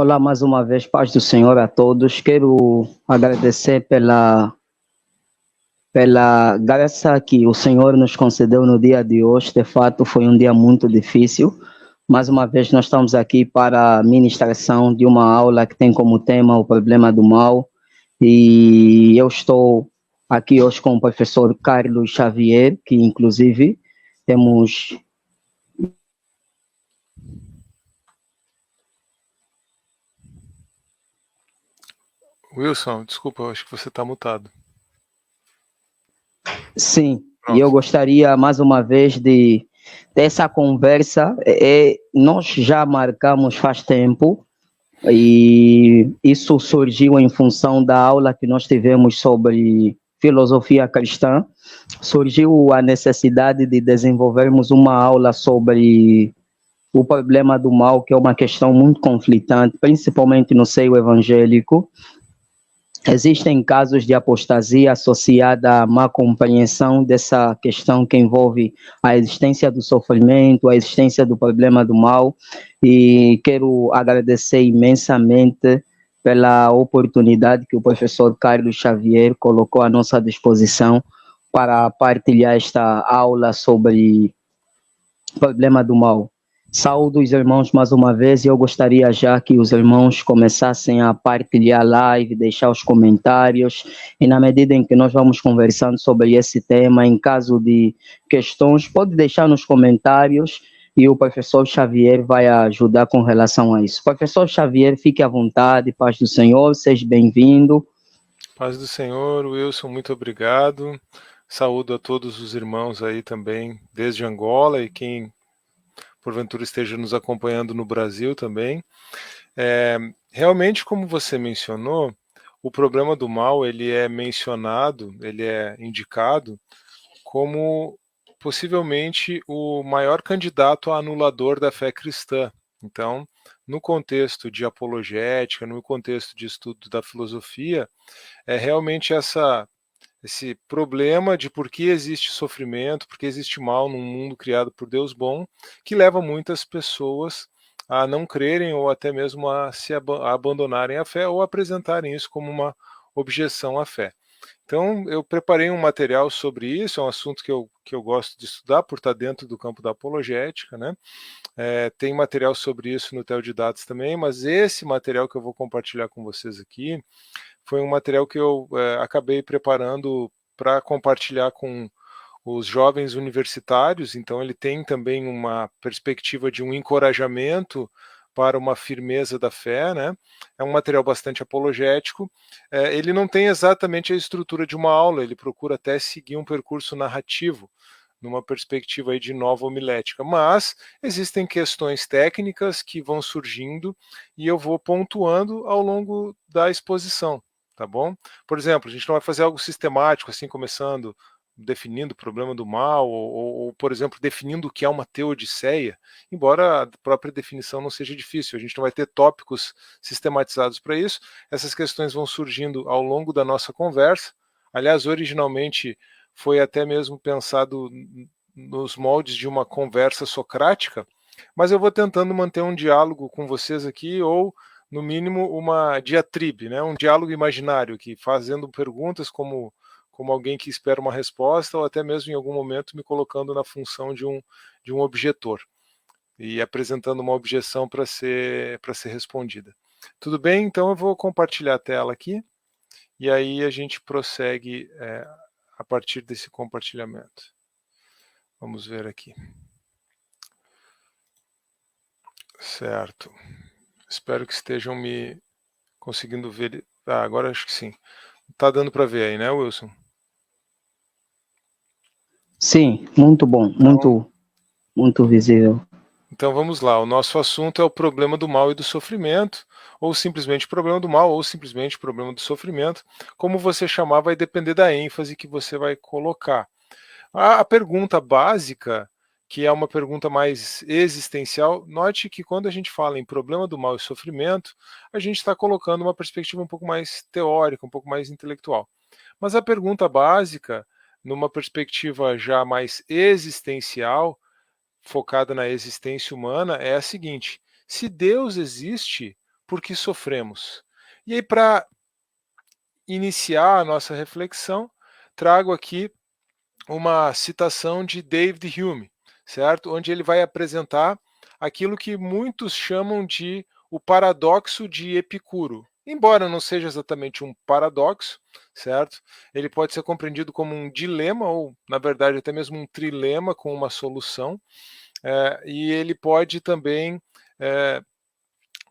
Olá, mais uma vez, paz do Senhor a todos. Quero agradecer pela graça que o Senhor nos concedeu no dia de hoje. De fato, foi um dia muito difícil. Mais uma vez, nós estamos aqui para a ministração de uma aula que tem como tema o problema do mal. E eu estou aqui hoje com o professor Carlos Xavier, que inclusive temos. Wilson, desculpa, eu acho que você está mutado. Sim, Pronto. e eu gostaria mais uma vez de ter essa conversa. Nós já marcamos faz tempo e isso surgiu em função da aula que nós tivemos sobre filosofia cristã. Surgiu a necessidade de desenvolvermos uma aula sobre o problema do mal, que é uma questão muito conflitante, principalmente no seio evangélico. Existem casos de apostasia associada à má compreensão dessa questão que envolve a existência do sofrimento, a existência do problema do mal, e quero agradecer imensamente pela oportunidade que o professor Carlos Xavier colocou à nossa disposição para partilhar esta aula sobre o problema do mal. Saúdo os irmãos mais uma vez e eu gostaria já que os irmãos começassem a partilhar a live, deixar os comentários e na medida em que nós vamos conversando sobre esse tema, em caso de questões, pode deixar nos comentários e o professor Xavier vai ajudar com relação a isso. Professor Xavier, fique à vontade, paz do Senhor, seja bem-vindo. Paz do Senhor, Wilson, muito obrigado. Saúdo a todos os irmãos aí também, desde Angola e quem porventura esteja nos acompanhando no Brasil também. Realmente, como você mencionou, o problema do mal, ele é mencionado, ele é indicado como possivelmente o maior candidato a anulador da fé cristã. Então, no contexto de apologética, no contexto de estudo da filosofia, é realmente esse problema de por que existe sofrimento, por que existe mal num mundo criado por Deus bom, que leva muitas pessoas a não crerem ou até mesmo a abandonarem a fé ou apresentarem isso como uma objeção à fé. Então, eu preparei um material sobre isso, é um assunto que eu gosto de estudar, por estar dentro do campo da apologética, né? Tem material sobre isso no Teodidatos também, mas esse material que eu vou compartilhar com vocês aqui foi um material que eu acabei preparando para compartilhar com os jovens universitários, então ele tem também uma perspectiva de um encorajamento para uma firmeza da fé, né? É um material bastante apologético. Ele não tem exatamente a estrutura de uma aula, ele procura até seguir um percurso narrativo, numa perspectiva aí de nova homilética, mas existem questões técnicas que vão surgindo e eu vou pontuando ao longo da exposição, tá bom? Por exemplo, a gente não vai fazer algo sistemático, assim, começando definindo o problema do mal, ou, por exemplo, definindo o que é uma teodiceia, embora a própria definição não seja difícil, a gente não vai ter tópicos sistematizados para isso, essas questões vão surgindo ao longo da nossa conversa. Aliás, originalmente foi até mesmo pensado nos moldes de uma conversa socrática, mas eu vou tentando manter um diálogo com vocês aqui, ou no mínimo uma diatribe, né? Um diálogo imaginário, que fazendo perguntas como alguém que espera uma resposta, ou até mesmo em algum momento me colocando na função de um objetor e apresentando uma objeção para ser respondida. Tudo bem? Então eu vou compartilhar a tela aqui e aí a gente prossegue a partir desse compartilhamento. Vamos ver aqui. Certo. Espero que estejam me conseguindo ver. Agora acho que sim. Tá dando para ver aí, né, Wilson? Sim, muito bom, muito visível. Então vamos lá, o nosso assunto é o problema do mal e do sofrimento, ou simplesmente problema do mal, ou simplesmente problema do sofrimento. Como você chamar vai depender da ênfase que você vai colocar. A pergunta básica, que é uma pergunta mais existencial, note que quando a gente fala em problema do mal e sofrimento, a gente está colocando uma perspectiva um pouco mais teórica, um pouco mais intelectual. Mas a pergunta básica, numa perspectiva já mais existencial, focada na existência humana, é a seguinte: se Deus existe, por que sofremos. E aí, para iniciar a nossa reflexão, trago aqui uma citação de David Hume, certo? Onde ele vai apresentar aquilo que muitos chamam de o paradoxo de Epicuro. Embora não seja exatamente um paradoxo, certo? Ele pode ser compreendido como um dilema, ou, na verdade, até mesmo um trilema com uma solução, e ele pode também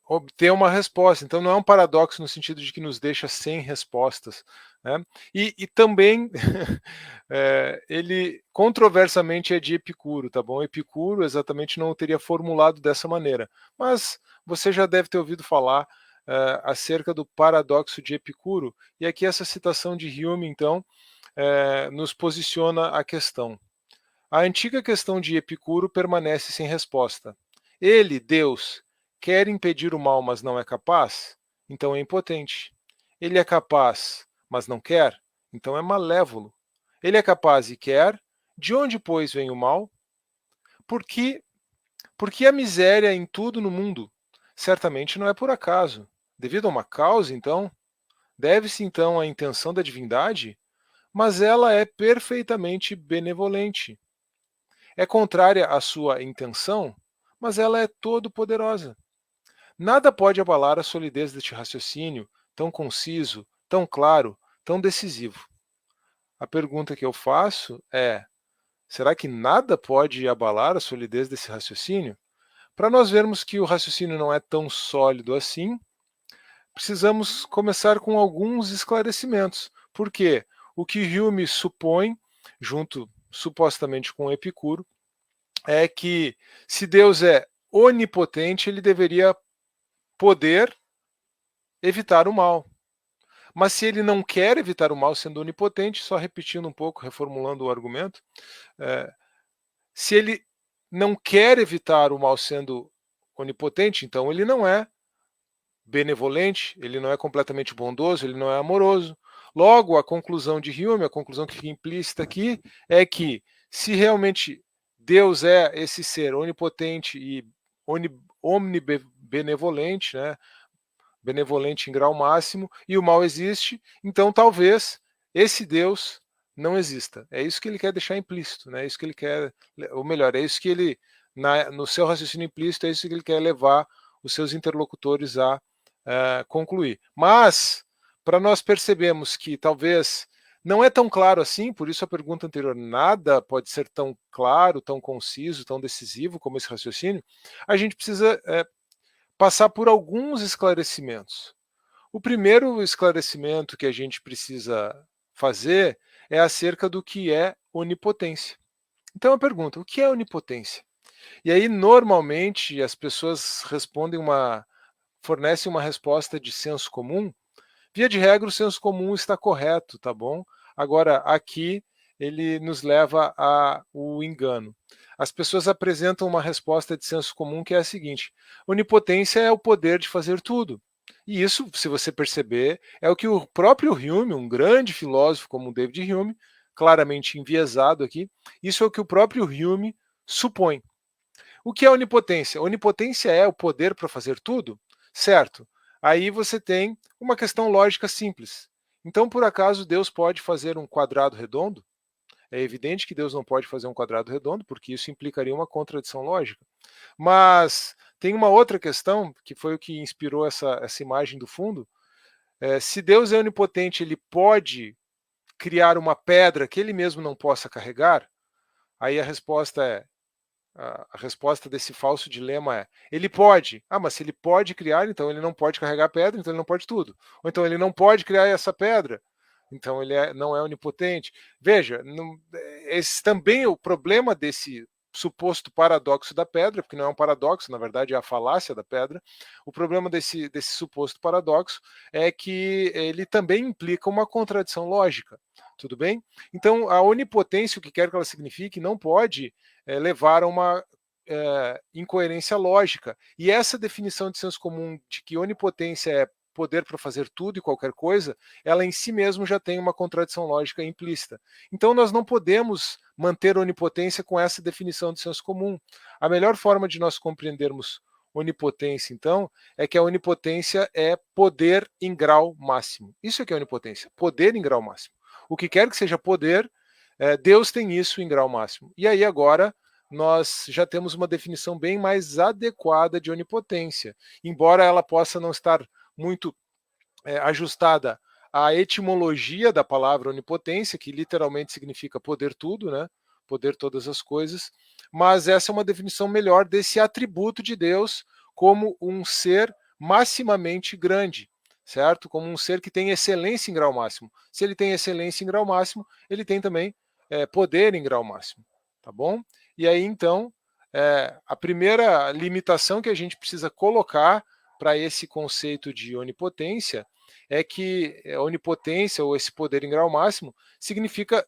obter uma resposta. Então, não é um paradoxo no sentido de que nos deixa sem respostas, né? E também ele controversamente é de Epicuro, tá bom? Epicuro exatamente não o teria formulado dessa maneira, mas você já deve ter ouvido falar acerca do paradoxo de Epicuro, e aqui essa citação de Hume, então, nos posiciona a questão. A antiga questão de Epicuro permanece sem resposta. Ele, Deus, quer impedir o mal, mas não é capaz? Então é impotente. Ele é capaz, mas não quer? Então é malévolo. Ele é capaz e quer? De onde, pois, vem o mal? Por que a miséria em tudo no mundo? Certamente não é por acaso. Devido a uma causa, então? Deve-se, então, à intenção da divindade? Mas ela é perfeitamente benevolente. É contrária à sua intenção, mas ela é todo-poderosa. Nada pode abalar a solidez deste raciocínio, tão conciso, tão claro, tão decisivo. A pergunta que eu faço é: será que nada pode abalar a solidez desse raciocínio? Para nós vermos que o raciocínio não é tão sólido assim, precisamos começar com alguns esclarecimentos. Por quê? O que Hume supõe, junto supostamente com Epicuro, é que se Deus é onipotente, ele deveria poder evitar o mal. Mas se ele não quer evitar o mal sendo onipotente, só repetindo um pouco, reformulando o argumento, se ele não quer evitar o mal sendo onipotente, então ele não é benevolente, ele não é completamente bondoso, ele não é amoroso. Logo, a conclusão de Hume, a conclusão que fica implícita aqui, é que se realmente Deus é esse ser onipotente e omnibenevolente, né, benevolente em grau máximo, e o mal existe, então talvez esse Deus não exista. É isso que ele quer deixar implícito, né? É isso que ele quer, ou melhor, é isso que ele, no seu raciocínio implícito, é isso que ele quer levar os seus interlocutores a concluir. Mas, para nós percebermos que talvez não é tão claro assim, por isso a pergunta anterior, nada pode ser tão claro, tão conciso, tão decisivo como esse raciocínio, a gente precisa passar por alguns esclarecimentos. O primeiro esclarecimento que a gente precisa fazer é acerca do que é onipotência. Então, a pergunta, o que é onipotência? E aí, normalmente, as pessoas fornecem uma resposta de senso comum. Via de regra, o senso comum está correto, tá bom? Agora, aqui, ele nos leva ao engano. As pessoas apresentam uma resposta de senso comum que é a seguinte: onipotência é o poder de fazer tudo. E isso, se você perceber, é o que o próprio Hume, um grande filósofo como David Hume, claramente enviesado aqui, isso é o que o próprio Hume supõe. O que é onipotência? Onipotência é o poder para fazer tudo? Certo. Aí você tem uma questão lógica simples. Então, por acaso, Deus pode fazer um quadrado redondo? É evidente que Deus não pode fazer um quadrado redondo, porque isso implicaria uma contradição lógica. Mas tem uma outra questão, que foi o que inspirou essa imagem do fundo. Se Deus é onipotente, ele pode criar uma pedra que ele mesmo não possa carregar? Aí a resposta desse falso dilema é: ele pode. Mas se ele pode criar, então ele não pode carregar a pedra, então ele não pode tudo. Ou então ele não pode criar essa pedra, então ele não é onipotente. Veja, esse também é o problema desse suposto paradoxo da pedra, porque não é um paradoxo, na verdade é a falácia da pedra. O problema desse suposto paradoxo é que ele também implica uma contradição lógica. Tudo bem? Então, a onipotência, o que quer que ela signifique, não pode levar a uma incoerência lógica. E essa definição de senso comum de que onipotência é poder para fazer tudo e qualquer coisa, ela em si mesmo já tem uma contradição lógica implícita. Então nós não podemos manter a onipotência com essa definição de senso comum. A melhor forma de nós compreendermos onipotência, então, é que a onipotência é poder em grau máximo. Isso é que é onipotência, poder em grau máximo. O que quer que seja poder, Deus tem isso em grau máximo. E aí agora nós já temos uma definição bem mais adequada de onipotência, embora ela possa não estar muito ajustada à etimologia da palavra onipotência, que literalmente significa poder tudo, né? Poder todas as coisas, mas essa é uma definição melhor desse atributo de Deus como um ser maximamente grande, certo? Como um ser que tem excelência em grau máximo. Se ele tem excelência em grau máximo, ele tem também poder em grau máximo, tá bom? E aí, então, a primeira limitação que a gente precisa colocar para esse conceito de onipotência é que a onipotência, ou esse poder em grau máximo, significa,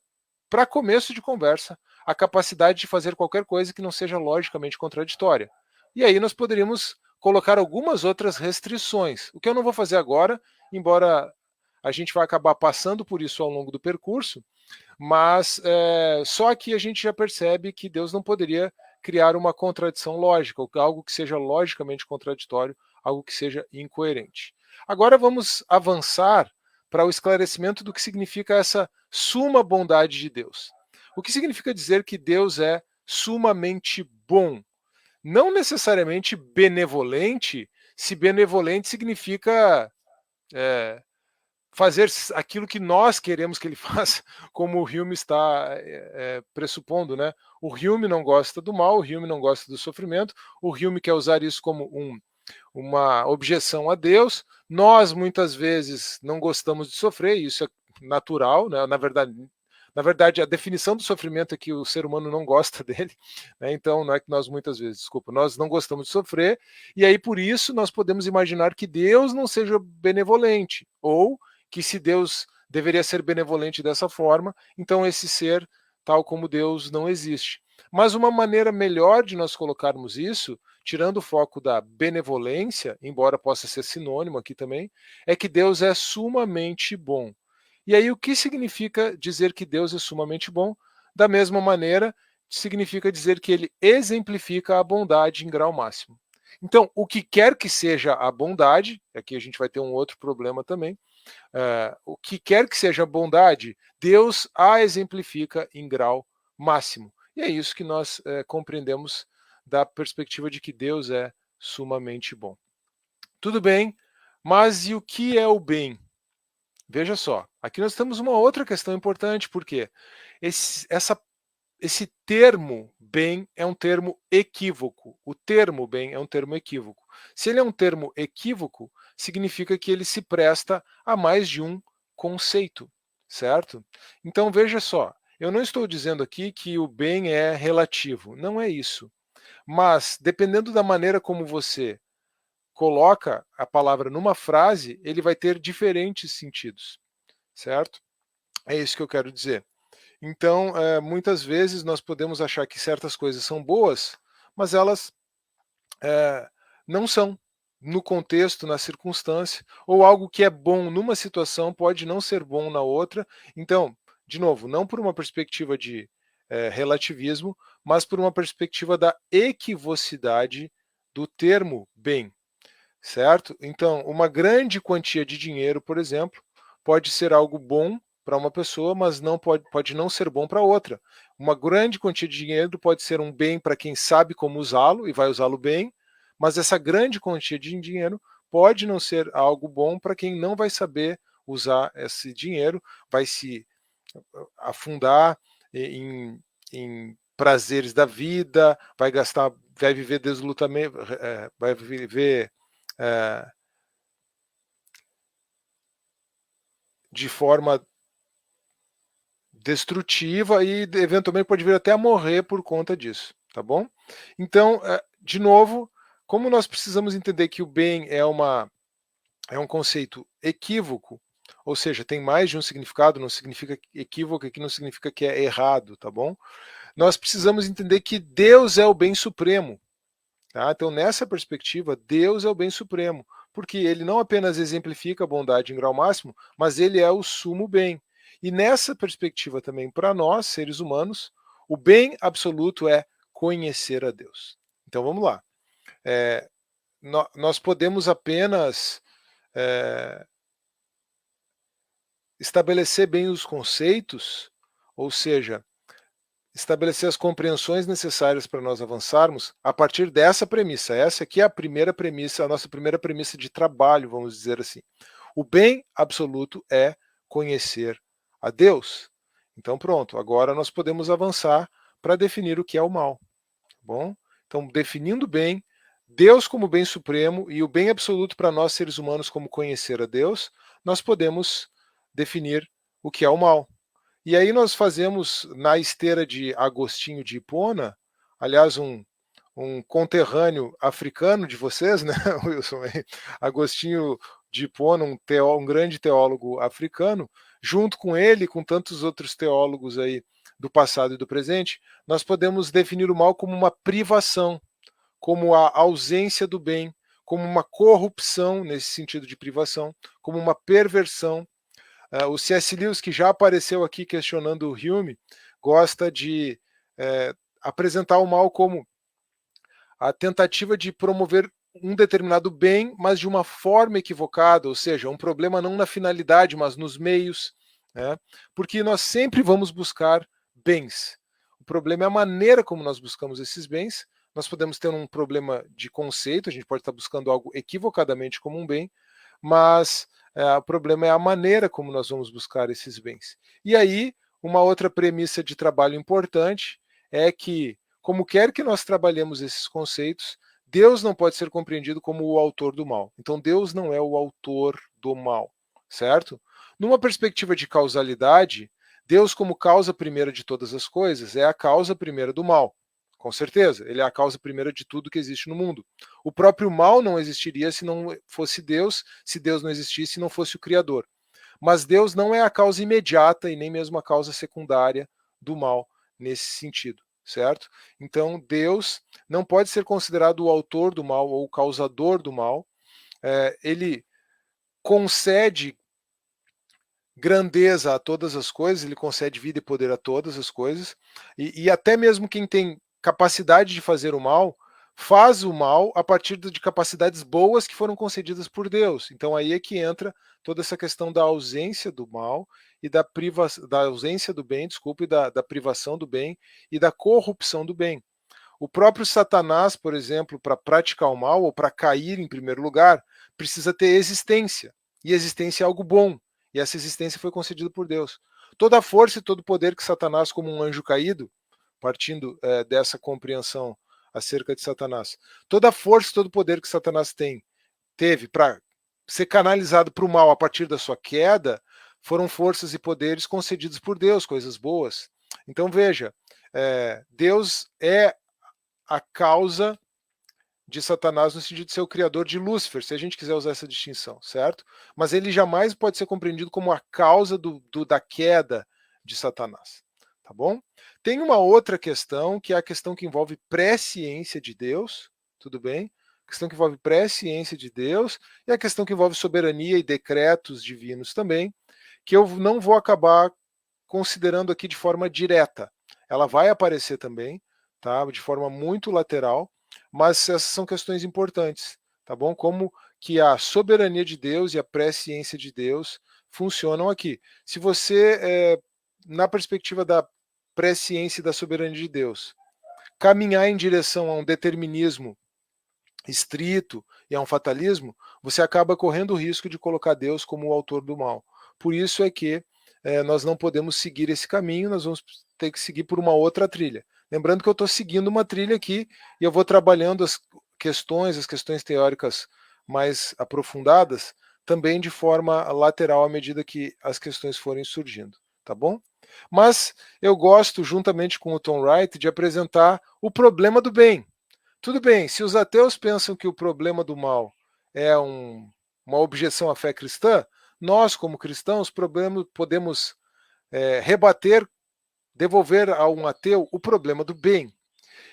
para começo de conversa, a capacidade de fazer qualquer coisa que não seja logicamente contraditória. E aí nós poderíamos colocar algumas outras restrições, o que eu não vou fazer agora, embora a gente vai acabar passando por isso ao longo do percurso, mas só aqui a gente já percebe que Deus não poderia criar uma contradição lógica, algo que seja logicamente contraditório, algo que seja incoerente. Agora vamos avançar para o esclarecimento do que significa essa suma bondade de Deus. O que significa dizer que Deus é sumamente bom? Não necessariamente benevolente, se benevolente significa fazer aquilo que nós queremos que ele faça, como o Hume está pressupondo, né? O Hume não gosta do mal, o Hume não gosta do sofrimento, o Hume quer usar isso como uma objeção a Deus. Nós, muitas vezes, não gostamos de sofrer, e isso é natural, né? Na verdade, a definição do sofrimento é que o ser humano não gosta dele, né? Então, não é que nós muitas vezes, desculpa, nós não gostamos de sofrer, e aí por isso nós podemos imaginar que Deus não seja benevolente, ou que se Deus deveria ser benevolente dessa forma, então esse ser, tal como Deus, não existe. Mas uma maneira melhor de nós colocarmos isso, tirando o foco da benevolência, embora possa ser sinônimo aqui também, é que Deus é sumamente bom. E aí o que significa dizer que Deus é sumamente bom? Da mesma maneira, significa dizer que ele exemplifica a bondade em grau máximo. Então, o que quer que seja a bondade, aqui a gente vai ter um outro problema também, o que quer que seja a bondade, Deus a exemplifica em grau máximo. E é isso que nós compreendemos da perspectiva de que Deus é sumamente bom. Tudo bem, mas e o que é o bem? Veja só, aqui nós temos uma outra questão importante, porque esse termo bem é um termo equívoco. O termo bem é um termo equívoco. Se ele é um termo equívoco, significa que ele se presta a mais de um conceito, certo? Então veja só, eu não estou dizendo aqui que o bem é relativo, não é isso. Mas dependendo da maneira como você coloca a palavra numa frase, ele vai ter diferentes sentidos, certo? É isso que eu quero dizer. Então, muitas vezes nós podemos achar que certas coisas são boas, mas elas não são no contexto, na circunstância, ou algo que é bom numa situação pode não ser bom na outra. Então, de novo, não por uma perspectiva de relativismo, mas por uma perspectiva da equivocidade do termo bem, certo? Então, uma grande quantia de dinheiro, por exemplo, pode ser algo bom para uma pessoa, mas não pode não ser bom para outra. Uma grande quantia de dinheiro pode ser um bem para quem sabe como usá-lo e vai usá-lo bem, mas essa grande quantia de dinheiro pode não ser algo bom para quem não vai saber usar esse dinheiro, vai se afundar em prazeres da vida, vai gastar, vai viver deslutamento, vai viver de forma destrutiva e eventualmente pode vir até a morrer por conta disso, tá bom? Então, de novo, como nós precisamos entender que o bem é um conceito equívoco, ou seja, tem mais de um significado, não significa equívoco, aqui não significa que é errado, tá bom? Nós precisamos entender que Deus é o bem supremo, tá? Então, nessa perspectiva, Deus é o bem supremo, porque ele não apenas exemplifica a bondade em grau máximo, mas ele é o sumo bem. E nessa perspectiva também, para nós, seres humanos, o bem absoluto é conhecer a Deus. Então vamos lá. nós podemos apenas estabelecer bem os conceitos, ou seja, estabelecer as compreensões necessárias para nós avançarmos a partir dessa premissa. Essa aqui é a primeira premissa, a nossa primeira premissa de trabalho, vamos dizer assim. O bem absoluto é conhecer a Deus. Então pronto, agora nós podemos avançar para definir o que é o mal. Tá bom? Então, definindo bem, Deus como bem supremo e o bem absoluto para nós seres humanos como conhecer a Deus, nós podemos definir o que é o mal. E aí nós fazemos, na esteira de Agostinho de Hipona, aliás, um conterrâneo africano de vocês, né, Wilson? Agostinho de Hipona, um grande teólogo africano, junto com ele, com tantos outros teólogos aí do passado e do presente, nós podemos definir o mal como uma privação, como a ausência do bem, como uma corrupção, nesse sentido de privação, como uma perversão. O C.S. Lewis, que já apareceu aqui questionando o Hume, gosta de apresentar o mal como a tentativa de promover um determinado bem, mas de uma forma equivocada, ou seja, um problema não na finalidade, mas nos meios, né? Porque nós sempre vamos buscar bens. O problema é a maneira como nós buscamos esses bens. Nós podemos ter um problema de conceito, a gente pode estar buscando algo equivocadamente como um bem, mas o problema é a maneira como nós vamos buscar esses bens. E aí, uma outra premissa de trabalho importante é que, como quer que nós trabalhemos esses conceitos, Deus não pode ser compreendido como o autor do mal. Então, Deus não é o autor do mal, certo? Numa perspectiva de causalidade, Deus, como causa primeira de todas as coisas, é a causa primeira do mal. Com certeza, ele é a causa primeira de tudo que existe no mundo. O próprio mal não existiria se não fosse Deus, se Deus não existisse e não fosse o Criador. Mas Deus não é a causa imediata e nem mesmo a causa secundária do mal nesse sentido, certo? Então, Deus não pode ser considerado o autor do mal ou o causador do mal. Ele concede grandeza a todas as coisas, ele concede vida e poder a todas as coisas, e até mesmo quem tem capacidade de fazer o mal, faz o mal a partir de capacidades boas que foram concedidas por Deus. Então aí é que entra toda essa questão da ausência do mal e da ausência do bem, desculpe, da privação do bem e da corrupção do bem. O próprio Satanás, por exemplo, para praticar o mal ou para cair em primeiro lugar, precisa ter existência. E existência é algo bom. E essa existência foi concedida por Deus. Toda a força e todo o poder que Satanás, como um anjo caído, partindo dessa compreensão acerca de Satanás, toda a força e todo o poder que Satanás teve para ser canalizado para o mal a partir da sua queda, foram forças e poderes concedidos por Deus, coisas boas. Então veja, Deus é a causa de Satanás no sentido de ser o criador de Lúcifer, se a gente quiser usar essa distinção, certo? Mas ele jamais pode ser compreendido como a causa da queda de Satanás, tá bom? Tem uma outra questão, que é a questão que envolve presciência de Deus, tudo bem? A questão que envolve presciência de Deus e a questão que envolve soberania e decretos divinos também, que eu não vou acabar considerando aqui de forma direta. Ela vai aparecer também, tá? De forma muito lateral, mas essas são questões importantes, tá bom? Como que a soberania de Deus e a presciência de Deus funcionam aqui. Se você, na perspectiva da presciência e da soberania de Deus, caminhar em direção a um determinismo estrito e a um fatalismo, você acaba correndo o risco de colocar Deus como o autor do mal. Por isso é que nós não podemos seguir esse caminho, nós vamos ter que seguir por uma outra trilha. Lembrando que eu estou seguindo uma trilha aqui e eu vou trabalhando as questões teóricas mais aprofundadas, também de forma lateral à medida que as questões forem surgindo, tá bom? Mas eu gosto, juntamente com o Tom Wright, de apresentar o problema do bem. Tudo bem, se os ateus pensam que o problema do mal é uma objeção à fé cristã, nós, como cristãos, podemos rebater, devolver a um ateu o problema do bem.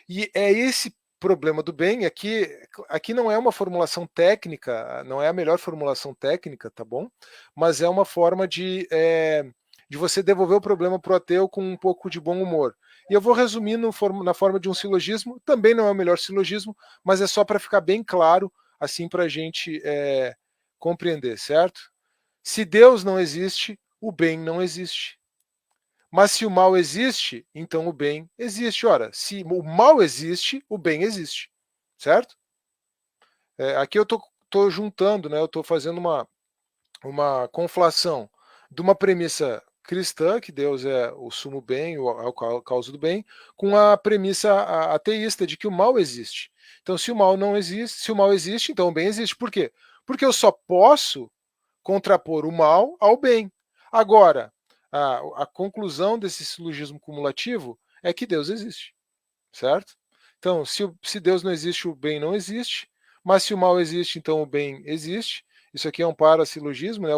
E é esse problema do bem, aqui não é uma formulação técnica, não é a melhor formulação técnica, tá bom? Mas é uma forma de você devolver o problema para o ateu com um pouco de bom humor. E eu vou resumir na forma de um silogismo, também não é o melhor silogismo, mas é só para ficar bem claro assim para a gente compreender, certo? Se Deus não existe, o bem não existe. Mas se o mal existe, então o bem existe. Ora, se o mal existe, o bem existe, certo? Aqui eu estou juntando, né? Eu estou fazendo uma conflação de uma premissa cristã, que Deus é o sumo bem, a causa do bem, com a premissa ateísta de que o mal existe. Então, se o mal não existe, se o mal existe, então o bem existe. Por quê? Porque eu só posso contrapor o mal ao bem. Agora, a conclusão desse silogismo cumulativo é que Deus existe, certo? Então, se Deus não existe, o bem não existe, mas se o mal existe, então o bem existe. Isso aqui é um parasilogismo, né?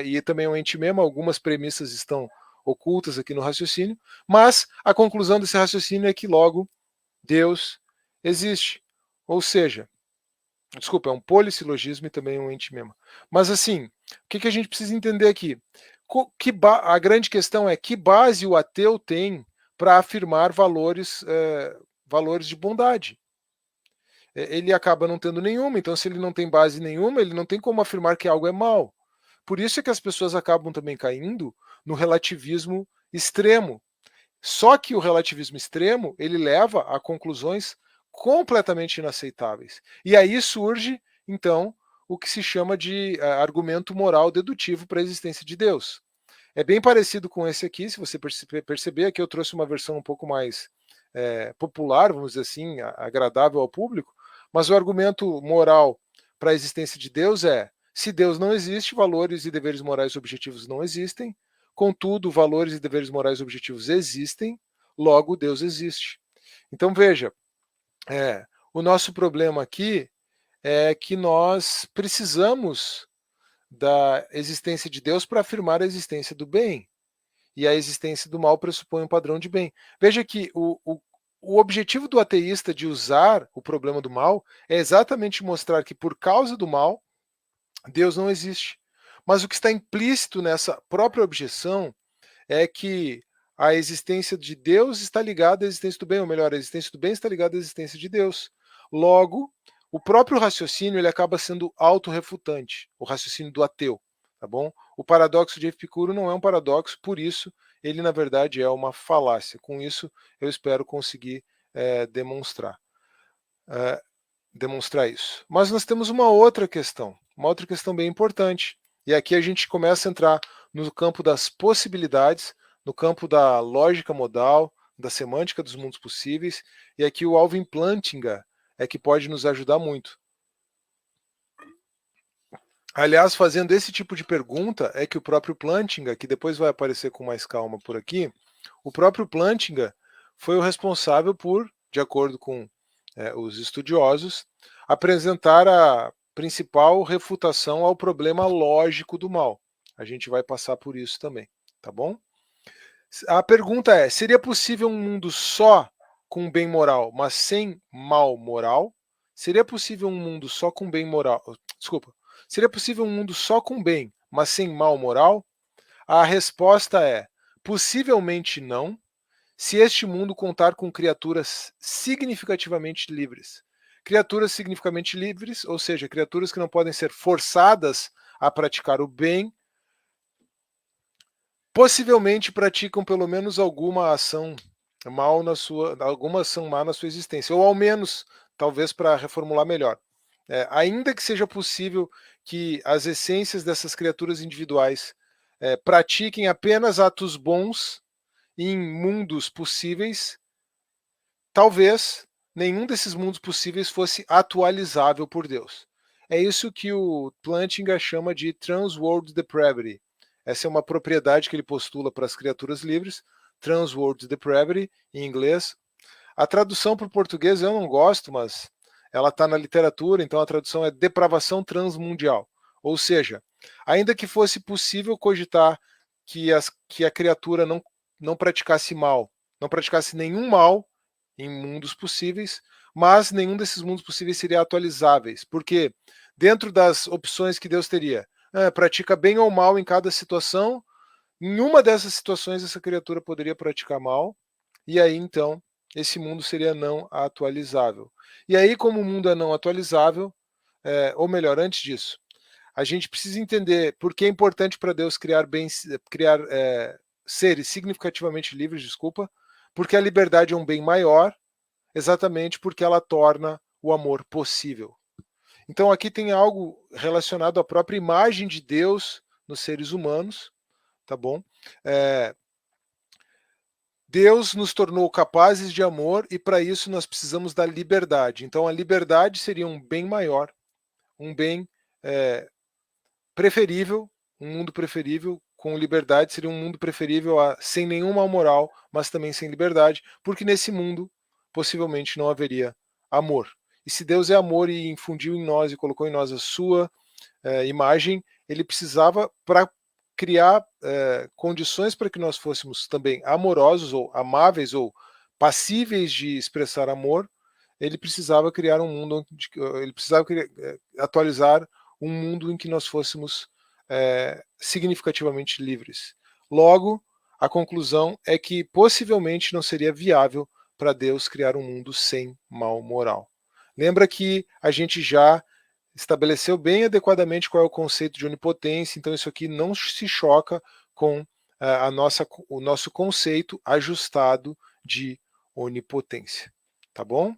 E também um entimema, algumas premissas estão ocultas aqui no raciocínio, mas a conclusão desse raciocínio é que logo Deus existe. Ou seja, desculpa, é um polissilogismo e também um entimema. Mas assim, o que a gente precisa entender aqui? A grande questão é que base o ateu tem para afirmar valores de bondade. Ele acaba não tendo nenhuma, então se ele não tem base nenhuma, ele não tem como afirmar que algo é mal. Por isso é que as pessoas acabam também caindo no relativismo extremo. Só que o relativismo extremo, ele leva a conclusões completamente inaceitáveis. E aí surge, então, o que se chama de argumento moral dedutivo para a existência de Deus. É bem parecido com esse aqui, se você perceber, aqui eu trouxe uma versão um pouco mais popular, vamos dizer assim, agradável ao público, mas o argumento moral para a existência de Deus é: se Deus não existe, valores e deveres morais objetivos não existem, contudo, valores e deveres morais objetivos existem, logo Deus existe. Então veja, o nosso problema aqui é que nós precisamos da existência de Deus para afirmar a existência do bem. E a existência do mal pressupõe um padrão de bem. Veja que o objetivo do ateísta de usar o problema do mal é exatamente mostrar que, por causa do mal, Deus não existe. Mas o que está implícito nessa própria objeção é que a existência de Deus está ligada à existência do bem, ou melhor, a existência do bem está ligada à existência de Deus. Logo, o próprio raciocínio ele acaba sendo autorrefutante, o raciocínio do ateu, tá bom? O paradoxo de Epicuro não é um paradoxo, por isso ele na verdade é uma falácia. Com isso eu espero conseguir demonstrar isso. Mas nós temos uma outra questão bem importante. E aqui a gente começa a entrar no campo das possibilidades, no campo da lógica modal, da semântica dos mundos possíveis, e aqui o Alvin Plantinga é que pode nos ajudar muito. Aliás, fazendo esse tipo de pergunta, é que o próprio Plantinga, que depois vai aparecer com mais calma por aqui, o próprio Plantinga foi o responsável por, de acordo com os estudiosos, apresentar a principal refutação ao problema lógico do mal. A gente vai passar por isso também, tá bom? A pergunta é: seria possível um mundo só com bem moral, mas sem mal moral? Seria possível um mundo só com bem moral? Desculpa. Seria possível um mundo só com bem, mas sem mal moral? A resposta é: possivelmente não, se este mundo contar com criaturas significativamente livres. Criaturas significativamente livres, ou seja, criaturas que não podem ser forçadas a praticar o bem, possivelmente praticam pelo menos alguma ação má na sua existência, ou ao menos, talvez para reformular melhor, ainda que seja possível que as essências dessas criaturas individuais pratiquem apenas atos bons em mundos possíveis, talvez nenhum desses mundos possíveis fosse atualizável por Deus. É isso que o Plantinga chama de transworld depravity. Essa é uma propriedade que ele postula para as criaturas livres, transworld depravity, em inglês. A tradução para o português eu não gosto, mas ela está na literatura, então a tradução é depravação transmundial. Ou seja, ainda que fosse possível cogitar que a criatura não praticasse mal, não praticasse nenhum mal em mundos possíveis, mas nenhum desses mundos possíveis seria atualizáveis, porque dentro das opções que Deus teria, pratica bem ou mal em cada situação, em uma dessas situações essa criatura poderia praticar mal, e aí então esse mundo seria não atualizável. E aí, como o mundo é não atualizável, ou melhor, antes disso, a gente precisa entender por que é importante para Deus criar seres significativamente livres, porque a liberdade é um bem maior, exatamente porque ela torna o amor possível. Então aqui tem algo relacionado à própria imagem de Deus nos seres humanos, tá bom? Deus nos tornou capazes de amor e para isso nós precisamos da liberdade. Então a liberdade seria um bem maior, um bem preferível, um mundo preferível com liberdade seria um mundo preferível a sem nenhuma moral, mas também sem liberdade, porque nesse mundo possivelmente não haveria amor. E se Deus é amor e infundiu em nós e colocou em nós a sua imagem, ele precisava, para criar condições para que nós fôssemos também amorosos ou amáveis ou passíveis de expressar amor, ele precisava criar um mundo, ele precisava atualizar um mundo em que nós fôssemos significativamente livres. Logo, a conclusão é que possivelmente não seria viável para Deus criar um mundo sem mal moral. Lembra que a gente já estabeleceu bem adequadamente qual é o conceito de onipotência, então isso aqui não se choca com o nosso conceito ajustado de onipotência. Tá bom?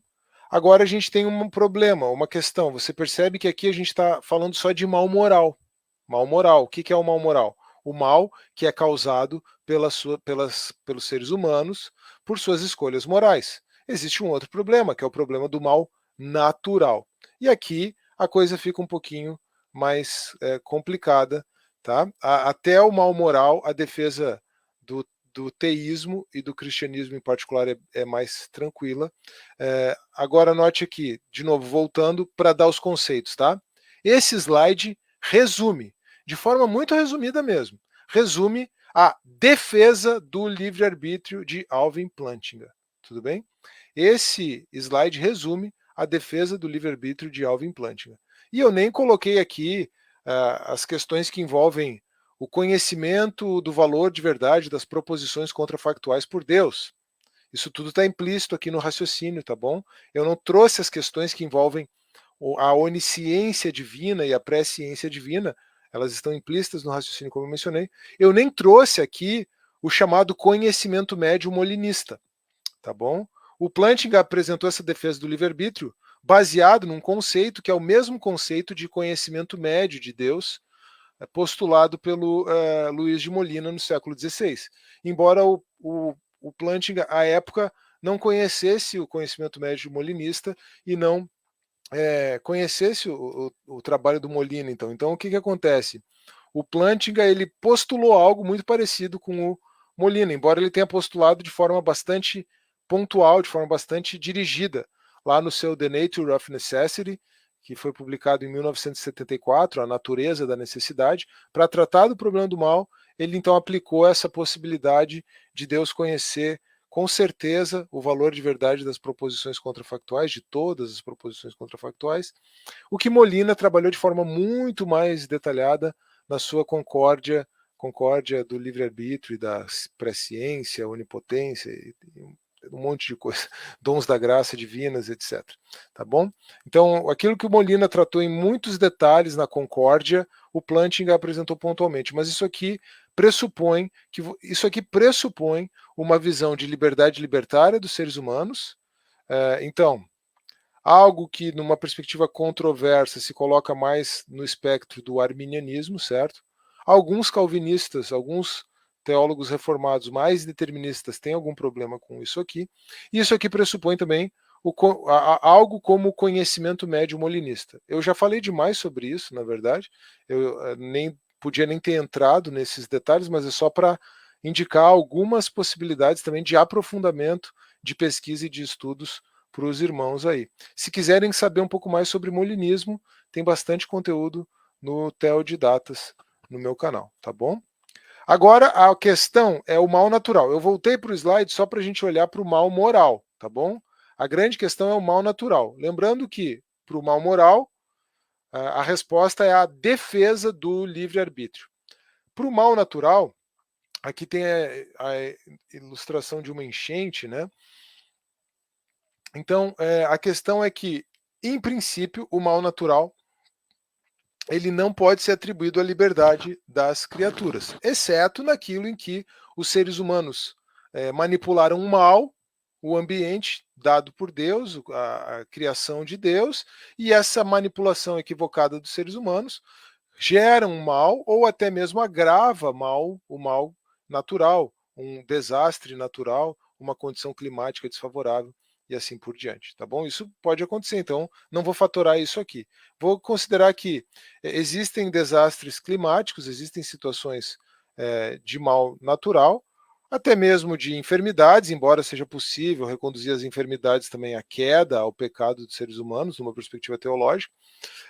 Agora a gente tem um problema, uma questão. Você percebe que aqui a gente está falando só de mal moral. Mal moral. O que é o mal moral? O mal que é causado pelos seres humanos por suas escolhas morais. Existe um outro problema, que é o problema do mal natural. E aqui a coisa fica um pouquinho mais complicada. Tá? Até o mal moral, a defesa do teísmo e do cristianismo em particular é mais tranquila. Agora note aqui, de novo, voltando para dar os conceitos. Tá? Esse slide resume, de forma muito resumida mesmo, resume a defesa do livre-arbítrio de Alvin Plantinga. Tudo bem? Esse slide resume a defesa do livre-arbítrio de Alvin Plantinga. E eu nem coloquei aqui as questões que envolvem o conhecimento do valor de verdade das proposições contrafactuais por Deus. Isso tudo está implícito aqui no raciocínio, tá bom? Eu não trouxe as questões que envolvem a onisciência divina e a presciência divina, elas estão implícitas no raciocínio, como eu mencionei. Eu nem trouxe aqui o chamado conhecimento médio molinista, tá bom? O Plantinga apresentou essa defesa do livre-arbítrio baseado num conceito que é o mesmo conceito de conhecimento médio de Deus, postulado pelo Luiz de Molina no século XVI. Embora o Plantinga, à época, não conhecesse o conhecimento médio molinista e não conhecesse o trabalho do Molina. Então o que acontece? O Plantinga ele postulou algo muito parecido com o Molina, embora ele tenha postulado de forma bastante pontual, de forma bastante dirigida, lá no seu The Nature of Necessity, que foi publicado em 1974, A Natureza da Necessidade, para tratar do problema do mal. Ele então aplicou essa possibilidade de Deus conhecer com certeza o valor de verdade das proposições contrafactuais, de todas as proposições contrafactuais, o que Molina trabalhou de forma muito mais detalhada na sua concórdia do livre-arbítrio e da presciência, onipotência, um monte de coisa, dons da graça divinas, etc. Tá bom? Então, aquilo que o Molina tratou em muitos detalhes na concórdia, o Plantinga apresentou pontualmente, mas isso aqui pressupõe uma visão de liberdade libertária dos seres humanos. Então, algo que numa perspectiva controversa se coloca mais no espectro do arminianismo, certo? Alguns calvinistas, alguns teólogos reformados mais deterministas têm algum problema com isso aqui. E isso aqui pressupõe também algo como o conhecimento médio molinista. Eu já falei demais sobre isso, na verdade. Eu nem podia nem ter entrado nesses detalhes, mas é só para indicar algumas possibilidades também de aprofundamento de pesquisa e de estudos para os irmãos aí. Se quiserem saber um pouco mais sobre molinismo, tem bastante conteúdo no Teodidatas no meu canal, tá bom? Agora a questão é o mal natural. Eu voltei para o slide só para a gente olhar para o mal moral, tá bom? A grande questão é o mal natural. Lembrando que para o mal moral, a resposta é a defesa do livre-arbítrio. Para o mal natural, aqui tem a ilustração de uma enchente, né? Então, a questão é que, em princípio, o mal natural ele não pode ser atribuído à liberdade das criaturas, exceto naquilo em que os seres humanos manipularam o mal, o ambiente dado por Deus, a criação de Deus, e essa manipulação equivocada dos seres humanos gera um mal ou até mesmo agrava o mal natural, um desastre natural, uma condição climática desfavorável e assim por diante, tá bom? Isso pode acontecer, então não vou fatorar isso aqui. Vou considerar que existem desastres climáticos, existem situações de mal natural, até mesmo de enfermidades, embora seja possível reconduzir as enfermidades também à queda, ao pecado dos seres humanos, numa perspectiva teológica,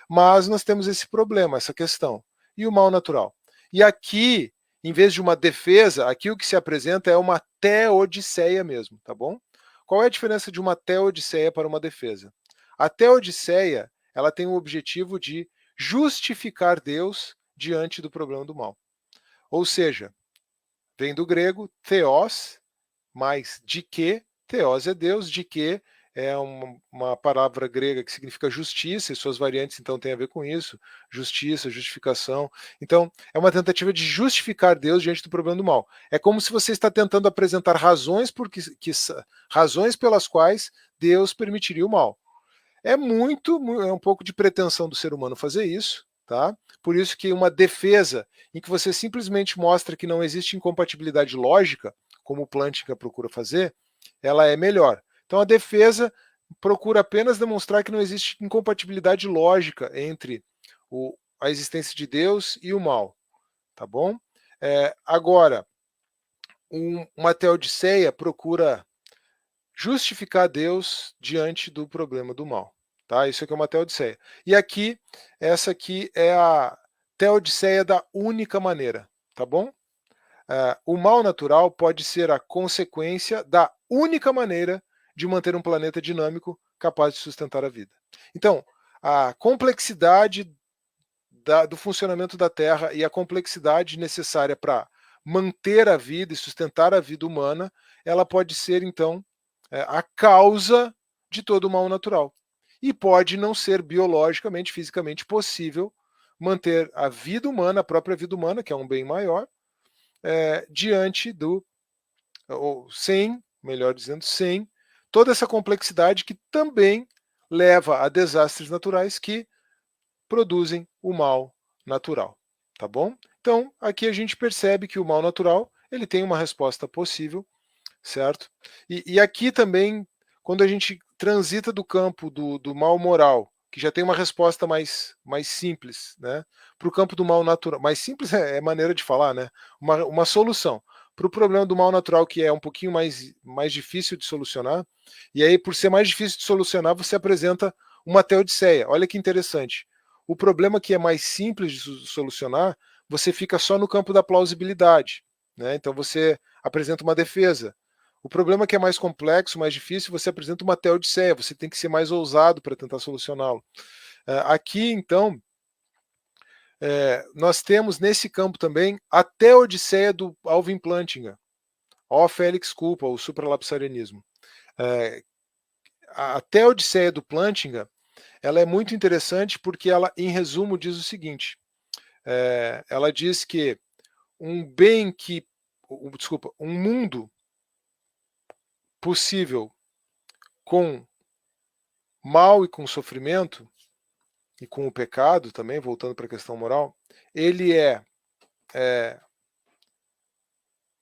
mas nós temos esse problema, essa questão. E o mal natural? E aqui, em vez de uma defesa, aqui o que se apresenta é uma teodiceia mesmo, tá bom? Qual é a diferença de uma teodiceia para uma defesa? A teodiceia, ela tem o objetivo de justificar Deus diante do problema do mal. Ou seja, vem do grego theos, mais de que, theos é Deus, de que é uma palavra grega que significa justiça, e suas variantes então têm a ver com isso, justiça, justificação. Então, é uma tentativa de justificar Deus diante do problema do mal. É como se você está tentando apresentar razões, razões pelas quais Deus permitiria o mal. É um pouco de pretensão do ser humano fazer isso, tá? Por isso que uma defesa em que você simplesmente mostra que não existe incompatibilidade lógica, como o Plantinga procura fazer, ela é melhor. Então a defesa procura apenas demonstrar que não existe incompatibilidade lógica entre a existência de Deus e o mal, tá bom? Agora, uma teodiceia procura justificar Deus diante do problema do mal. Tá? Isso aqui é uma teodiceia. E aqui, essa aqui é a teodiceia da única maneira, tá bom? O mal natural pode ser a consequência da única maneira de manter um planeta dinâmico capaz de sustentar a vida. Então, a complexidade do funcionamento da Terra e a complexidade necessária para manter a vida e sustentar a vida humana, ela pode ser, então, a causa de todo o mal natural. E pode não ser biologicamente, fisicamente possível manter a vida humana, a própria vida humana, que é um bem maior, diante ou sem, melhor dizendo, sem toda essa complexidade que também leva a desastres naturais que produzem o mal natural, tá bom? Então, aqui a gente percebe que o mal natural, ele tem uma resposta possível, certo? E aqui também, quando a gente transita do campo do mal moral, que já tem uma resposta mais simples, né? Para o campo do mal natural, mais simples é maneira de falar, né? Uma solução. Para o problema do mal natural, que é um pouquinho mais difícil de solucionar, e aí, por ser mais difícil de solucionar, você apresenta uma teodiceia. Olha que interessante. O problema que é mais simples de solucionar, você fica só no campo da plausibilidade, né? Então você apresenta uma defesa. O problema que é mais complexo, mais difícil, você apresenta uma teodiceia, você tem que ser mais ousado para tentar solucioná-lo. Aqui, então, nós temos nesse campo também a teodiceia do Alvin Plantinga, ó Félix Culpa, o supralapsarianismo. A teodiceia do Plantinga, ela é muito interessante porque ela, em resumo, diz o seguinte, ela diz que um mundo possível com mal e com sofrimento, e com o pecado também, voltando para a questão moral, ele é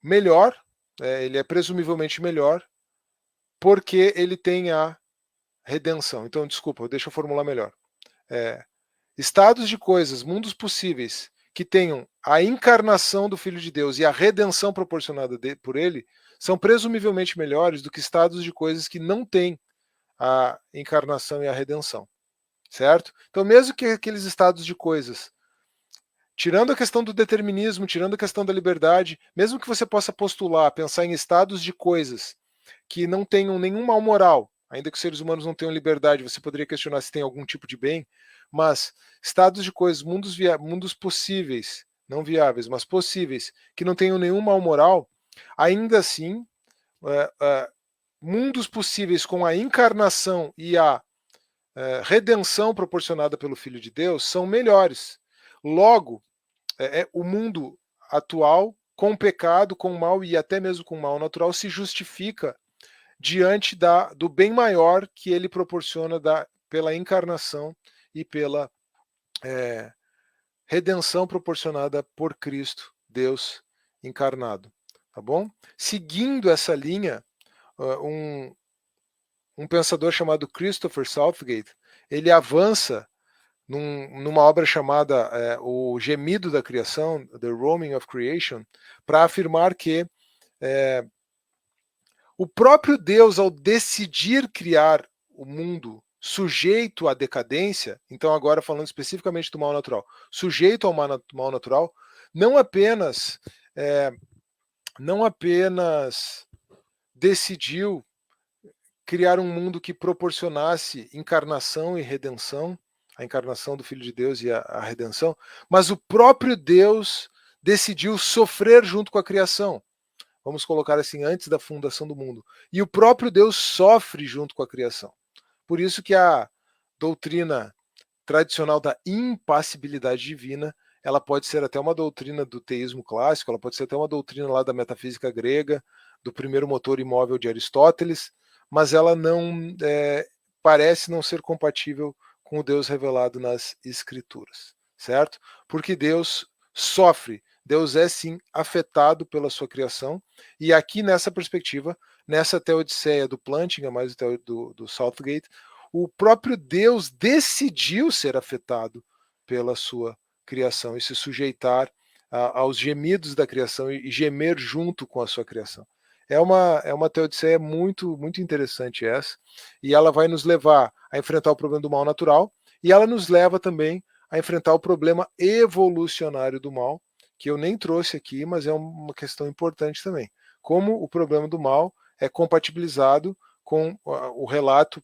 melhor, ele é presumivelmente melhor, porque ele tem a redenção. Então, desculpa, deixa eu formular melhor. Estados de coisas, mundos possíveis, que tenham a encarnação do Filho de Deus e a redenção proporcionada por ele, são presumivelmente melhores do que estados de coisas que não têm a encarnação e a redenção. Certo? Então, mesmo que aqueles estados de coisas, tirando a questão do determinismo, tirando a questão da liberdade, mesmo que você possa postular, pensar em estados de coisas que não tenham nenhum mal moral, ainda que os seres humanos não tenham liberdade, você poderia questionar se tem algum tipo de bem, mas estados de coisas, mundos possíveis, não viáveis, mas possíveis, que não tenham nenhum mal moral, ainda assim, mundos possíveis com a encarnação e a redenção proporcionada pelo Filho de Deus são melhores. Logo, o mundo atual, com o pecado, com o mal e até mesmo com o mal natural, se justifica diante do bem maior que ele proporciona pela encarnação e pela redenção proporcionada por Cristo, Deus encarnado. Tá bom? Seguindo essa linha, um pensador chamado Christopher Southgate, ele avança numa obra chamada O Gemido da Criação, The Roaming of Creation, para afirmar que o próprio Deus, ao decidir criar o mundo sujeito à decadência, então agora falando especificamente do mal natural, sujeito ao mal natural, não apenas decidiu criar um mundo que proporcionasse encarnação e redenção, a encarnação do Filho de Deus e a redenção, mas o próprio Deus decidiu sofrer junto com a criação. Vamos colocar assim, antes da fundação do mundo. E o próprio Deus sofre junto com a criação. Por isso que a doutrina tradicional da impassibilidade divina, ela pode ser até uma doutrina do teísmo clássico, ela pode ser até uma doutrina lá da metafísica grega, do primeiro motor imóvel de Aristóteles, mas ela não parece não ser compatível com o Deus revelado nas Escrituras, certo? Porque Deus sofre, Deus é sim afetado pela sua criação, e aqui nessa perspectiva, nessa teodiceia do Plantinga, mais do Southgate, o próprio Deus decidiu ser afetado pela sua criação e se sujeitar aos gemidos da criação e gemer junto com a sua criação. É uma teodiceia muito, muito interessante essa, e ela vai nos levar a enfrentar o problema do mal natural, e ela nos leva também a enfrentar o problema evolucionário do mal, que eu nem trouxe aqui, mas é uma questão importante também. Como o problema do mal é compatibilizado com o relato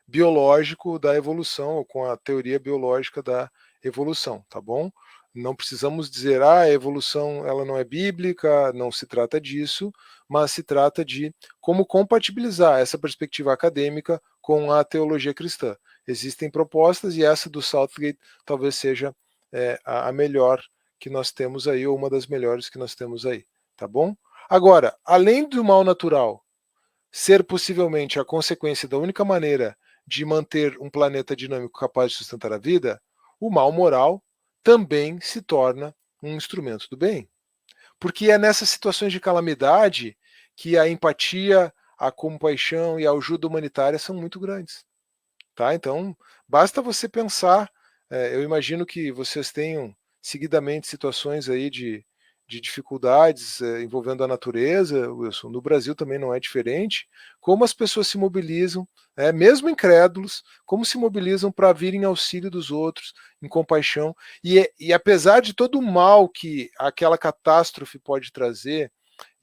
biológico da evolução, ou com a teoria biológica da evolução, tá bom? Não precisamos dizer, a evolução ela não é bíblica, não se trata disso, mas se trata de como compatibilizar essa perspectiva acadêmica com a teologia cristã. Existem propostas e essa do Southgate talvez seja a melhor que nós temos aí, ou uma das melhores que nós temos aí, tá bom? Agora, além do mal natural ser possivelmente a consequência da única maneira de manter um planeta dinâmico capaz de sustentar a vida, o mal moral também se torna um instrumento do bem. Porque é nessas situações de calamidade que a empatia, a compaixão e a ajuda humanitária são muito grandes. Tá? Então, basta você pensar, eu imagino que vocês tenham seguidamente situações aí de dificuldades envolvendo a natureza, Wilson, no Brasil também não é diferente, como as pessoas se mobilizam, mesmo incrédulos, como se mobilizam para vir em auxílio dos outros, em compaixão, e apesar de todo o mal que aquela catástrofe pode trazer,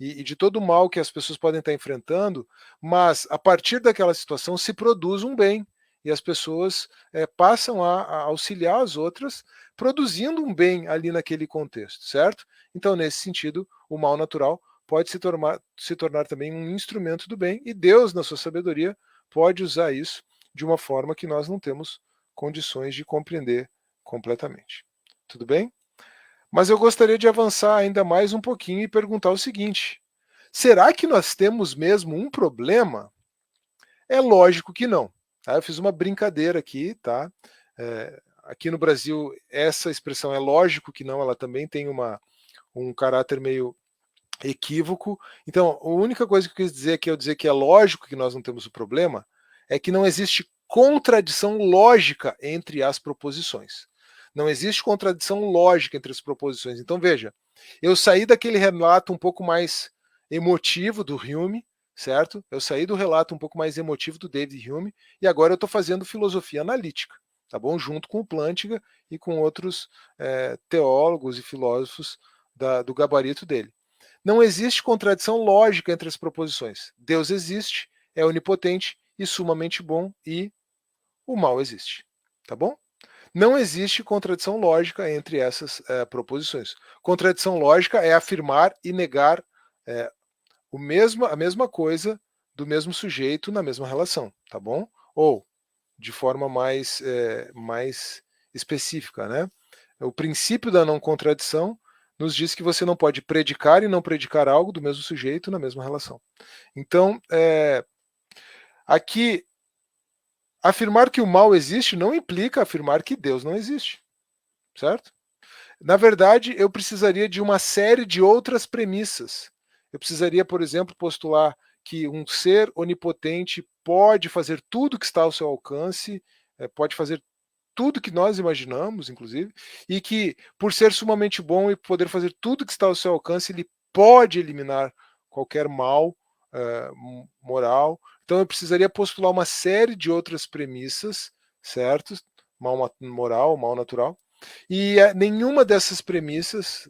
e de todo o mal que as pessoas podem estar enfrentando, mas a partir daquela situação se produz um bem, e as pessoas passam a auxiliar as outras, produzindo um bem ali naquele contexto, certo? Então, nesse sentido, o mal natural pode se tornar também um instrumento do bem, e Deus, na sua sabedoria, pode usar isso de uma forma que nós não temos condições de compreender completamente. Tudo bem? Mas eu gostaria de avançar ainda mais um pouquinho e perguntar o seguinte: será que nós temos mesmo um problema? É lógico que não. Tá? Eu fiz uma brincadeira aqui, tá? Aqui no Brasil, essa expressão é lógico que não, ela também tem um caráter meio equívoco. Então, a única coisa que eu quis dizer aqui, ao dizer que é lógico que nós não temos o problema, é que não existe contradição lógica entre as proposições. Não existe contradição lógica entre as proposições. Então, veja, eu saí daquele relato um pouco mais emotivo do Hume, certo? Eu saí do relato um pouco mais emotivo do David Hume, e agora eu estou fazendo filosofia analítica, tá bom? Junto com o Plantinga e com outros teólogos e filósofos do gabarito dele. Não existe contradição lógica entre as proposições. Deus existe, é onipotente e sumamente bom, e o mal existe. Tá bom? Não existe contradição lógica entre essas proposições. Contradição lógica é afirmar e negar a mesma coisa do mesmo sujeito na mesma relação, tá bom? Ou, de forma mais específica, né? O princípio da não contradição nos diz que você não pode predicar e não predicar algo do mesmo sujeito na mesma relação. Então, aqui, afirmar que o mal existe não implica afirmar que Deus não existe, certo? Na verdade, eu precisaria de uma série de outras premissas. Eu precisaria, por exemplo, postular que um ser onipotente pode fazer tudo que está ao seu alcance, pode fazer tudo que nós imaginamos, inclusive, e que, por ser sumamente bom e poder fazer tudo que está ao seu alcance, ele pode eliminar qualquer mal moral. Então, eu precisaria postular uma série de outras premissas, certo? Mal moral, mal natural. E nenhuma dessas premissas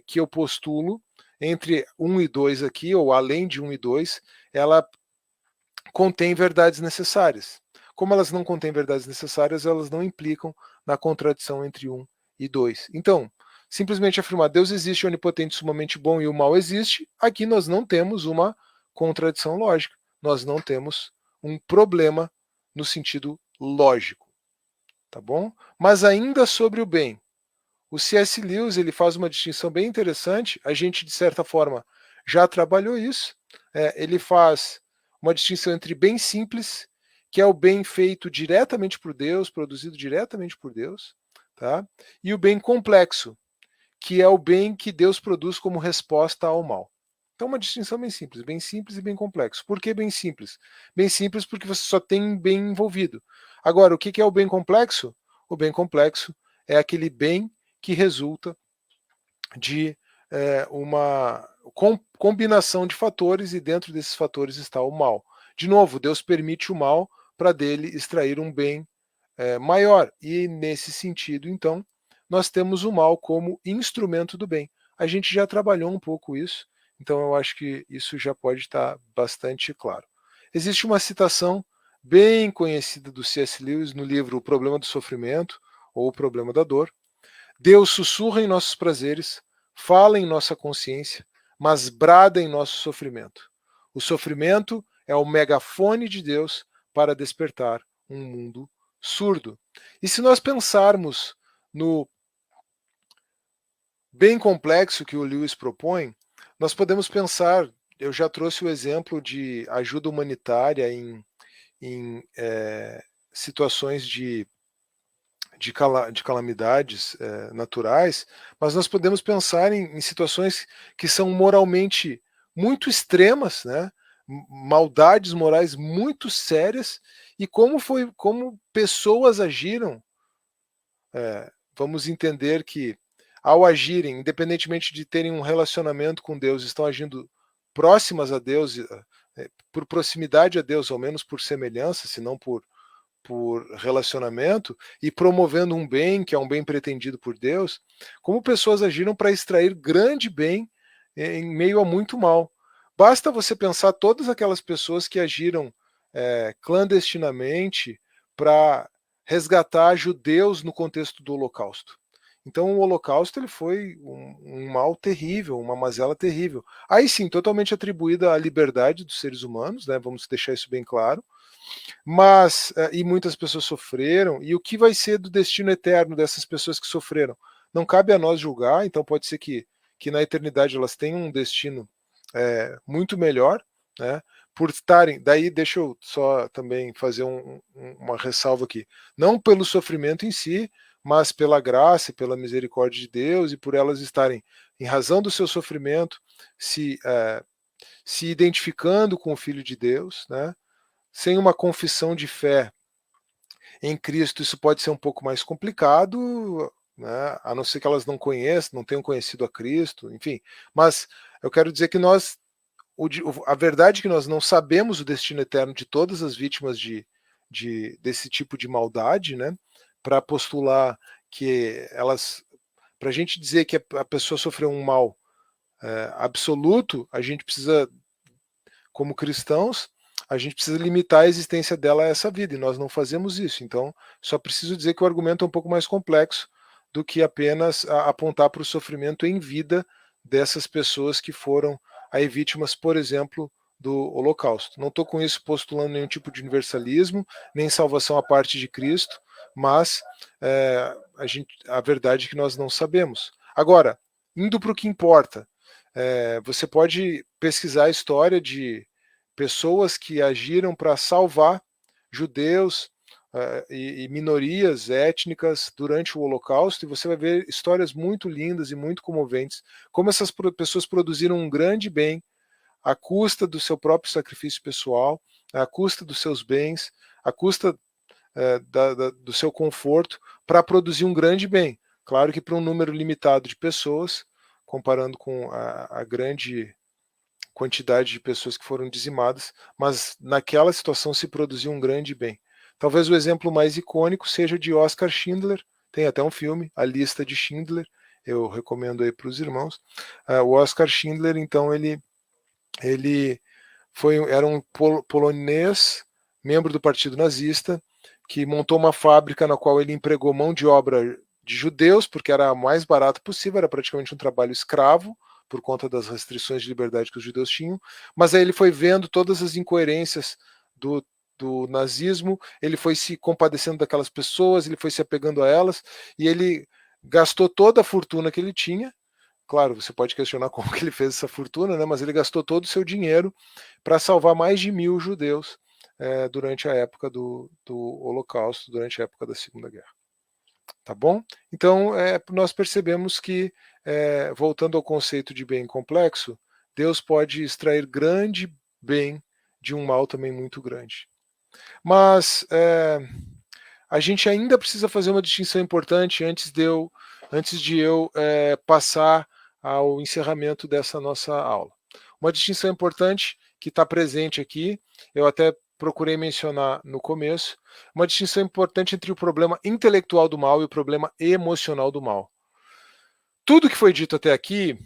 que eu postulo, entre 1 e 2 aqui, ou além de 1 e 2, ela contém verdades necessárias. Como elas não contêm verdades necessárias, elas não implicam na contradição entre 1 e 2. Então, simplesmente afirmar Deus existe, onipotente, sumamente bom, e o mal existe, aqui nós não temos uma contradição lógica. Nós não temos um problema no sentido lógico. Tá bom? Mas ainda sobre o bem, o C.S. Lewis ele faz uma distinção bem interessante. A gente, de certa forma, já trabalhou isso. Ele faz uma distinção entre bem simples, que é o bem feito diretamente por Deus, produzido diretamente por Deus, tá? E o bem complexo, que é o bem que Deus produz como resposta ao mal. Então, uma distinção bem simples e bem complexo. Por que bem simples? Bem simples porque você só tem bem envolvido. Agora, o que é o bem complexo? O bem complexo é aquele bem que resulta de uma combinação de fatores, e dentro desses fatores está o mal. De novo, Deus permite o mal para dele extrair um bem maior. E nesse sentido, então, nós temos o mal como instrumento do bem. A gente já trabalhou um pouco isso, então eu acho que isso já pode estar bastante claro. Existe uma citação bem conhecida do C.S. Lewis no livro O Problema do Sofrimento, ou O Problema da Dor. Deus sussurra em nossos prazeres, fala em nossa consciência, mas brada em nosso sofrimento. O sofrimento é o megafone de Deus para despertar um mundo surdo. E se nós pensarmos no bem complexo que o Lewis propõe, nós podemos pensar, eu já trouxe o exemplo de ajuda humanitária em situações de calamidades naturais, mas nós podemos pensar em situações que são moralmente muito extremas, né? Maldades morais muito sérias, e como pessoas agiram. Vamos entender que, ao agirem, independentemente de terem um relacionamento com Deus, estão agindo próximas a Deus, por proximidade a Deus, ao menos por semelhança, se não por relacionamento, e promovendo um bem, que é um bem pretendido por Deus, como pessoas agiram para extrair grande bem em meio a muito mal. Basta você pensar todas aquelas pessoas que agiram clandestinamente para resgatar judeus no contexto do Holocausto. Então o Holocausto ele foi um mal terrível, uma mazela terrível. Aí sim, totalmente atribuída à liberdade dos seres humanos, né? Vamos deixar isso bem claro. Mas, e muitas pessoas sofreram, e o que vai ser do destino eterno dessas pessoas que sofreram? Não cabe a nós julgar, então pode ser que na eternidade elas tenham um destino muito melhor, né? Por estarem, daí deixa eu só também fazer uma ressalva aqui, não pelo sofrimento em si, mas pela graça e pela misericórdia de Deus, e por elas estarem, em razão do seu sofrimento, se identificando com o Filho de Deus, né? Sem uma confissão de fé em Cristo, isso pode ser um pouco mais complicado, né? A não ser que elas não conheçam, não tenham conhecido a Cristo, enfim. Mas eu quero dizer que a verdade é que nós não sabemos o destino eterno de todas as vítimas desse tipo de maldade, né? Para postular que elas, para a gente dizer que a pessoa sofreu um mal absoluto, a gente precisa, como cristãos, a gente precisa limitar a existência dela a essa vida, e nós não fazemos isso. Então, só preciso dizer que o argumento é um pouco mais complexo do que apenas apontar para o sofrimento em vida dessas pessoas que foram aí vítimas, por exemplo, do Holocausto. Não estou com isso postulando nenhum tipo de universalismo, nem salvação à parte de Cristo, mas a verdade é que nós não sabemos. Agora, indo para o que importa, você pode pesquisar a história de pessoas que agiram para salvar judeus e minorias étnicas durante o Holocausto, e você vai ver histórias muito lindas e muito comoventes, como essas pessoas produziram um grande bem à custa do seu próprio sacrifício pessoal, à custa dos seus bens, à custa do seu conforto, para produzir um grande bem. Claro que para um número limitado de pessoas, comparando com a grande quantidade de pessoas que foram dizimadas, mas naquela situação se produziu um grande bem. Talvez o exemplo mais icônico seja de Oskar Schindler, tem até um filme, A Lista de Schindler, eu recomendo aí para os irmãos. O Oskar Schindler, então, ele era um polonês, membro do Partido Nazista, que montou uma fábrica na qual ele empregou mão de obra de judeus, porque era mais barato possível, era praticamente um trabalho escravo, por conta das restrições de liberdade que os judeus tinham, mas aí ele foi vendo todas as incoerências do nazismo, ele foi se compadecendo daquelas pessoas, ele foi se apegando a elas, e ele gastou toda a fortuna que ele tinha. Claro, você pode questionar como que ele fez essa fortuna, né? Mas ele gastou todo o seu dinheiro para salvar mais de 1.000 judeus durante a época do Holocausto, durante a época da Segunda Guerra. Tá bom? Então, nós percebemos que, voltando ao conceito de bem complexo, Deus pode extrair grande bem de um mal também muito grande. Mas a gente ainda precisa fazer uma distinção importante antes de eu passar ao encerramento dessa nossa aula. Uma distinção importante que está presente aqui, eu até procurei mencionar no começo, uma distinção importante entre o problema intelectual do mal e o problema emocional do mal. Tudo que foi dito até aqui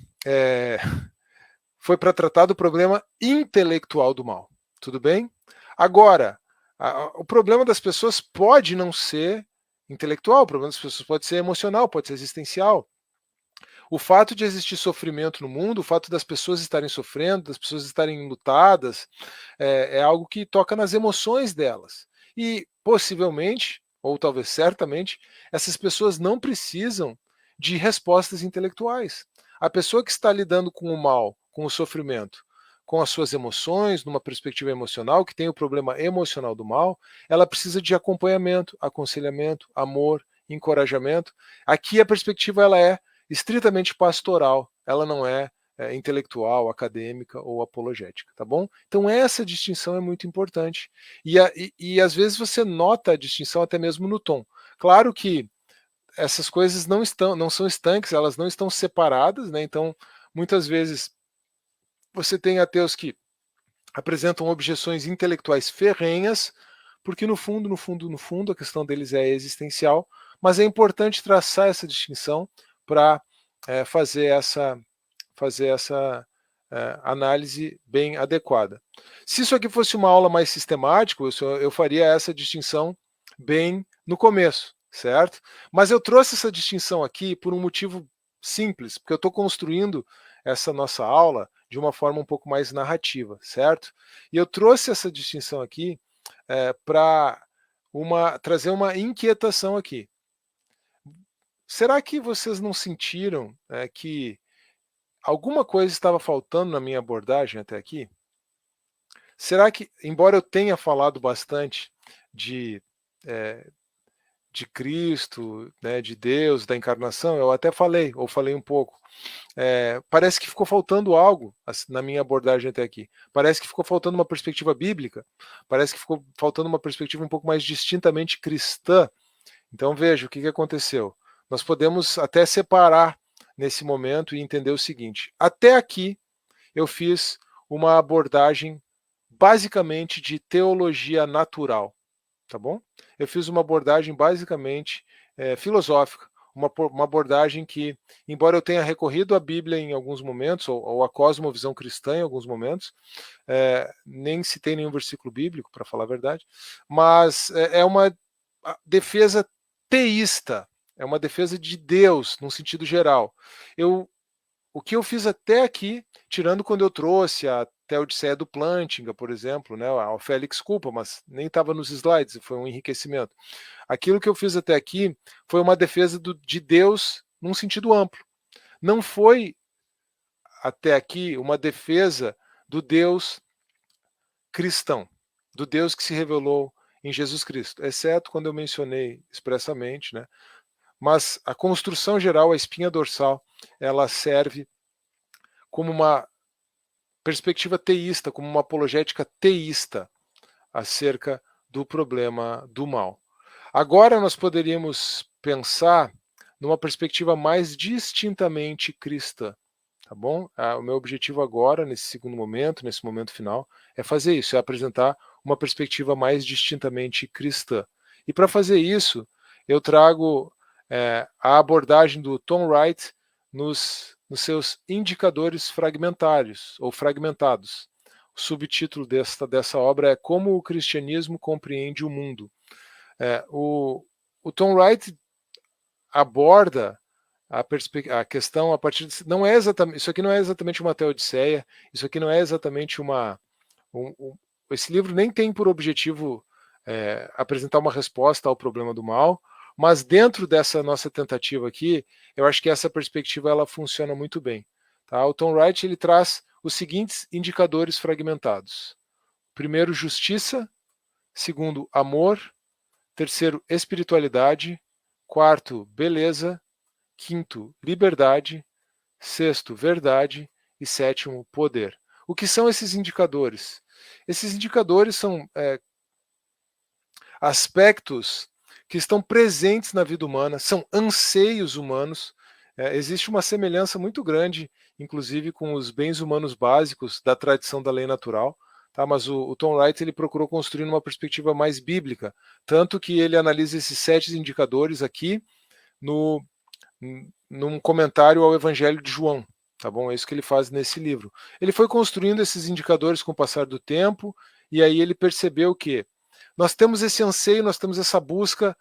foi para tratar do problema intelectual do mal. Tudo bem? Agora, o problema das pessoas pode não ser intelectual, o problema das pessoas pode ser emocional, pode ser existencial. O fato de existir sofrimento no mundo, o fato das pessoas estarem sofrendo, das pessoas estarem lutadas, é algo que toca nas emoções delas. E possivelmente, ou talvez certamente, essas pessoas não precisam de respostas intelectuais. A pessoa que está lidando com o mal, com o sofrimento, com as suas emoções, numa perspectiva emocional, que tem o problema emocional do mal, ela precisa de acompanhamento, aconselhamento, amor, encorajamento. Aqui a perspectiva ela é estritamente pastoral, ela não é intelectual, acadêmica ou apologética, tá bom? Então essa distinção é muito importante. E às vezes você nota a distinção até mesmo no tom. Claro que essas coisas não são estanques, elas não estão separadas, né? Então, muitas vezes você tem ateus que apresentam objeções intelectuais ferrenhas, porque no fundo, a questão deles é existencial, mas é importante traçar essa distinção para fazer essa análise bem adequada. Se isso aqui fosse uma aula mais sistemática, eu faria essa distinção bem no começo, certo? Mas eu trouxe essa distinção aqui por um motivo simples, porque eu estou construindo essa nossa aula de uma forma um pouco mais narrativa, certo? E eu trouxe essa distinção aqui para trazer uma inquietação aqui. Será que vocês não sentiram que alguma coisa estava faltando na minha abordagem até aqui? Será que, embora eu tenha falado bastante de Cristo, né, de Deus, da encarnação, eu até falei um pouco, parece que ficou faltando algo na minha abordagem até aqui. Parece que ficou faltando uma perspectiva bíblica, parece que ficou faltando uma perspectiva um pouco mais distintamente cristã. Então veja o que aconteceu. Nós podemos até separar nesse momento e entender o seguinte: até aqui eu fiz uma abordagem basicamente de teologia natural, tá bom? Eu fiz uma abordagem basicamente filosófica, uma abordagem que, embora eu tenha recorrido à Bíblia em alguns momentos, ou à cosmovisão cristã em alguns momentos, nem citei nenhum versículo bíblico, para falar a verdade, mas é uma defesa teísta, é uma defesa de Deus, num sentido geral. Eu o que eu fiz até aqui, tirando quando eu trouxe até a Odisseia do Plantinga, por exemplo, né, ao Félix Culpa, mas nem estava nos slides, foi um enriquecimento. Aquilo que eu fiz até aqui foi uma defesa de Deus num sentido amplo. Não foi até aqui uma defesa do Deus cristão, do Deus que se revelou em Jesus Cristo, exceto quando eu mencionei expressamente, né? Mas a construção geral, a espinha dorsal, ela serve como uma perspectiva teísta, como uma apologética teísta acerca do problema do mal. Agora nós poderíamos pensar numa perspectiva mais distintamente cristã, tá bom? O meu objetivo agora, nesse segundo momento, nesse momento final, é fazer isso, é apresentar uma perspectiva mais distintamente cristã. E para fazer isso, eu trago a abordagem do Tom Wright nos seus indicadores fragmentários ou fragmentados. O subtítulo dessa obra é Como o Cristianismo Compreende o Mundo. O Tom Wright aborda a questão a partir de, não é exatamente, isso aqui não é exatamente uma teodiceia, isso aqui não é exatamente esse livro nem tem por objetivo apresentar uma resposta ao problema do mal, mas dentro dessa nossa tentativa aqui, eu acho que essa perspectiva ela funciona muito bem. Tá? O Tom Wright ele traz os seguintes indicadores fragmentados: primeiro, justiça; segundo, amor; terceiro, espiritualidade; quarto, beleza; quinto, liberdade; sexto, verdade; e sétimo, poder. O que são esses indicadores? Esses indicadores são aspectos que estão presentes na vida humana, são anseios humanos. Existe uma semelhança muito grande, inclusive, com os bens humanos básicos da tradição da lei natural. Tá? Mas o Tom Wright ele procurou construir uma perspectiva mais bíblica, tanto que ele analisa esses 7 indicadores aqui num comentário ao Evangelho de João. Tá bom? É isso que ele faz nesse livro. Ele foi construindo esses indicadores com o passar do tempo, e aí ele percebeu que nós temos esse anseio, nós temos essa busca,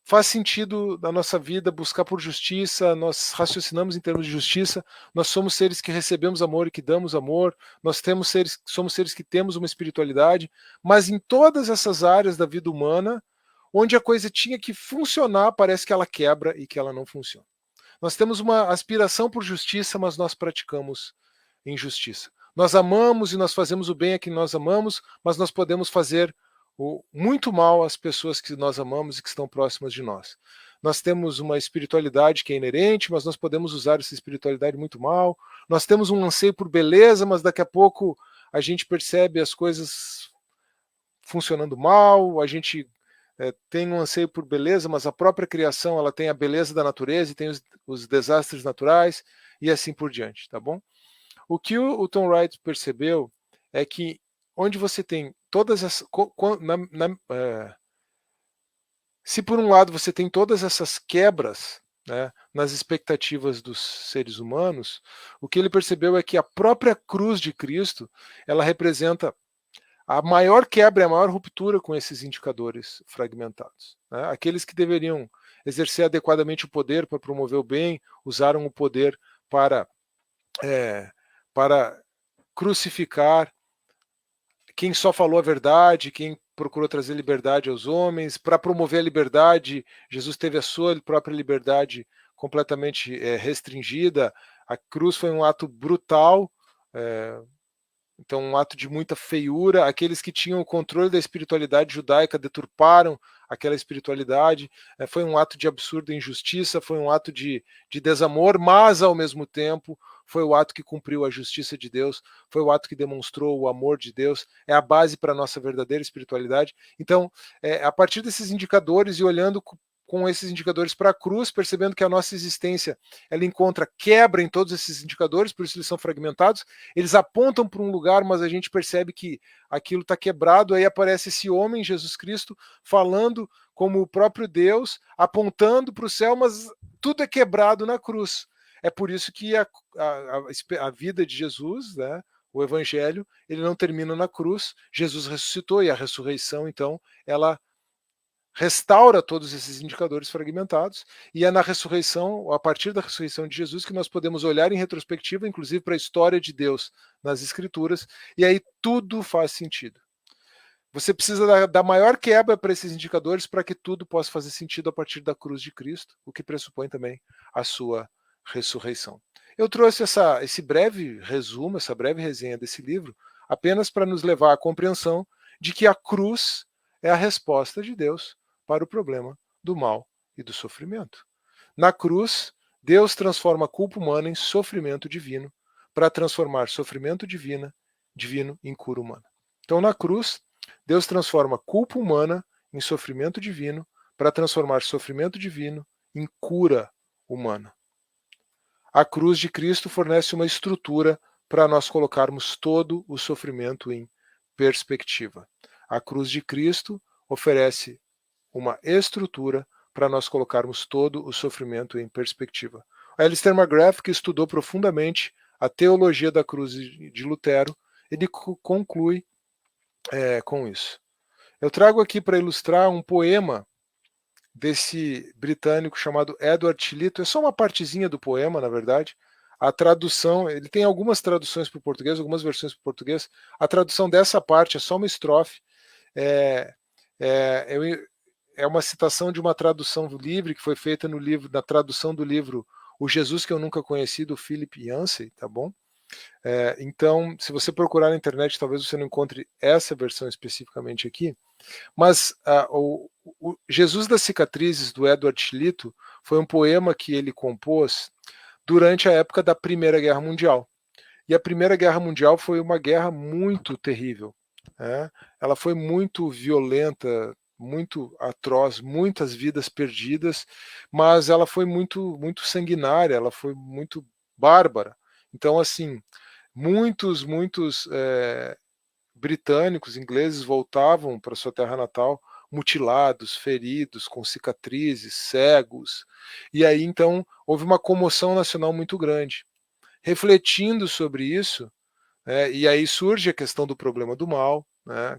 faz sentido na nossa vida buscar por justiça, nós raciocinamos em termos de justiça, nós somos seres que recebemos amor e que damos amor, somos seres que temos uma espiritualidade, mas em todas essas áreas da vida humana, onde a coisa tinha que funcionar, parece que ela quebra e que ela não funciona. Nós temos uma aspiração por justiça, mas nós praticamos injustiça. Nós amamos e nós fazemos o bem a quem nós amamos, mas nós podemos fazer muito mal às pessoas que nós amamos e que estão próximas de nós. Nós temos uma espiritualidade que é inerente, mas nós podemos usar essa espiritualidade muito mal. Nós temos um anseio por beleza, mas daqui a pouco a gente percebe as coisas funcionando mal, a gente tem um anseio por beleza, mas a própria criação ela tem a beleza da natureza e tem os desastres naturais e assim por diante, tá bom? O que o Tom Wright percebeu é que onde você tem todas essas... se por um lado você tem todas essas quebras, né, nas expectativas dos seres humanos, o que ele percebeu é que a própria cruz de Cristo ela representa a maior quebra, a maior ruptura com esses indicadores fragmentados. Né? Aqueles que deveriam exercer adequadamente o poder para promover o bem, usaram o poder para crucificar quem só falou a verdade, quem procurou trazer liberdade aos homens. Para promover a liberdade, Jesus teve a sua própria liberdade completamente restringida. A cruz foi um ato brutal, então um ato de muita feiura. Aqueles que tinham o controle da espiritualidade judaica deturparam aquela espiritualidade. Foi um ato de absurda injustiça, foi um ato de desamor, mas ao mesmo tempo foi o ato que cumpriu a justiça de Deus, foi o ato que demonstrou o amor de Deus, é a base para a nossa verdadeira espiritualidade. Então, a partir desses indicadores e olhando com esses indicadores para a cruz, percebendo que a nossa existência ela encontra quebra em todos esses indicadores, por isso eles são fragmentados, eles apontam para um lugar, mas a gente percebe que aquilo está quebrado, aí aparece esse homem, Jesus Cristo, falando como o próprio Deus, apontando para o céu, mas tudo é quebrado na cruz. É por isso que a vida de Jesus, né, o Evangelho, ele não termina na cruz. Jesus ressuscitou e a ressurreição, então, ela restaura todos esses indicadores fragmentados, e é na ressurreição, a partir da ressurreição de Jesus, que nós podemos olhar em retrospectiva, inclusive para a história de Deus nas Escrituras, e aí tudo faz sentido. Você precisa da maior quebra para esses indicadores para que tudo possa fazer sentido a partir da cruz de Cristo, o que pressupõe também a sua ressurreição. Eu trouxe esse breve resumo, essa breve resenha desse livro, apenas para nos levar à compreensão de que a cruz é a resposta de Deus para o problema do mal e do sofrimento. Na cruz, Deus transforma a culpa humana em sofrimento divino, para transformar sofrimento divino em cura humana. Então, na cruz, Deus transforma culpa humana em sofrimento divino, para transformar sofrimento divino em cura humana. A cruz de Cristo fornece uma estrutura para nós colocarmos todo o sofrimento em perspectiva. A cruz de Cristo oferece uma estrutura para nós colocarmos todo o sofrimento em perspectiva. Alistair McGrath, que estudou profundamente a teologia da cruz de Lutero, ele conclui com isso. Eu trago aqui para ilustrar um poema desse britânico chamado Edward Shillito. É só uma partezinha do poema, na verdade. A tradução, ele tem algumas traduções para o português, algumas versões para o português. A tradução dessa parte é só uma estrofe. É uma citação de uma tradução livre que foi feita no livro, na tradução do livro O Jesus que eu Nunca Conheci, do Philip Yancey, tá bom? Então, se você procurar na internet, talvez você não encontre essa versão especificamente aqui, mas o Jesus das Cicatrizes, do Edward Shillito, foi um poema que ele compôs durante a época da Primeira Guerra Mundial. E a Primeira Guerra Mundial foi uma guerra muito terrível. Ela foi muito violenta, muito atroz, muitas vidas perdidas, mas ela foi muito, muito sanguinária, ela foi muito bárbara. Então, assim, muitos britânicos, ingleses voltavam para sua terra natal mutilados, feridos, com cicatrizes, cegos. E aí, então, houve uma comoção nacional muito grande. Refletindo sobre isso, e aí surge a questão do problema do mal,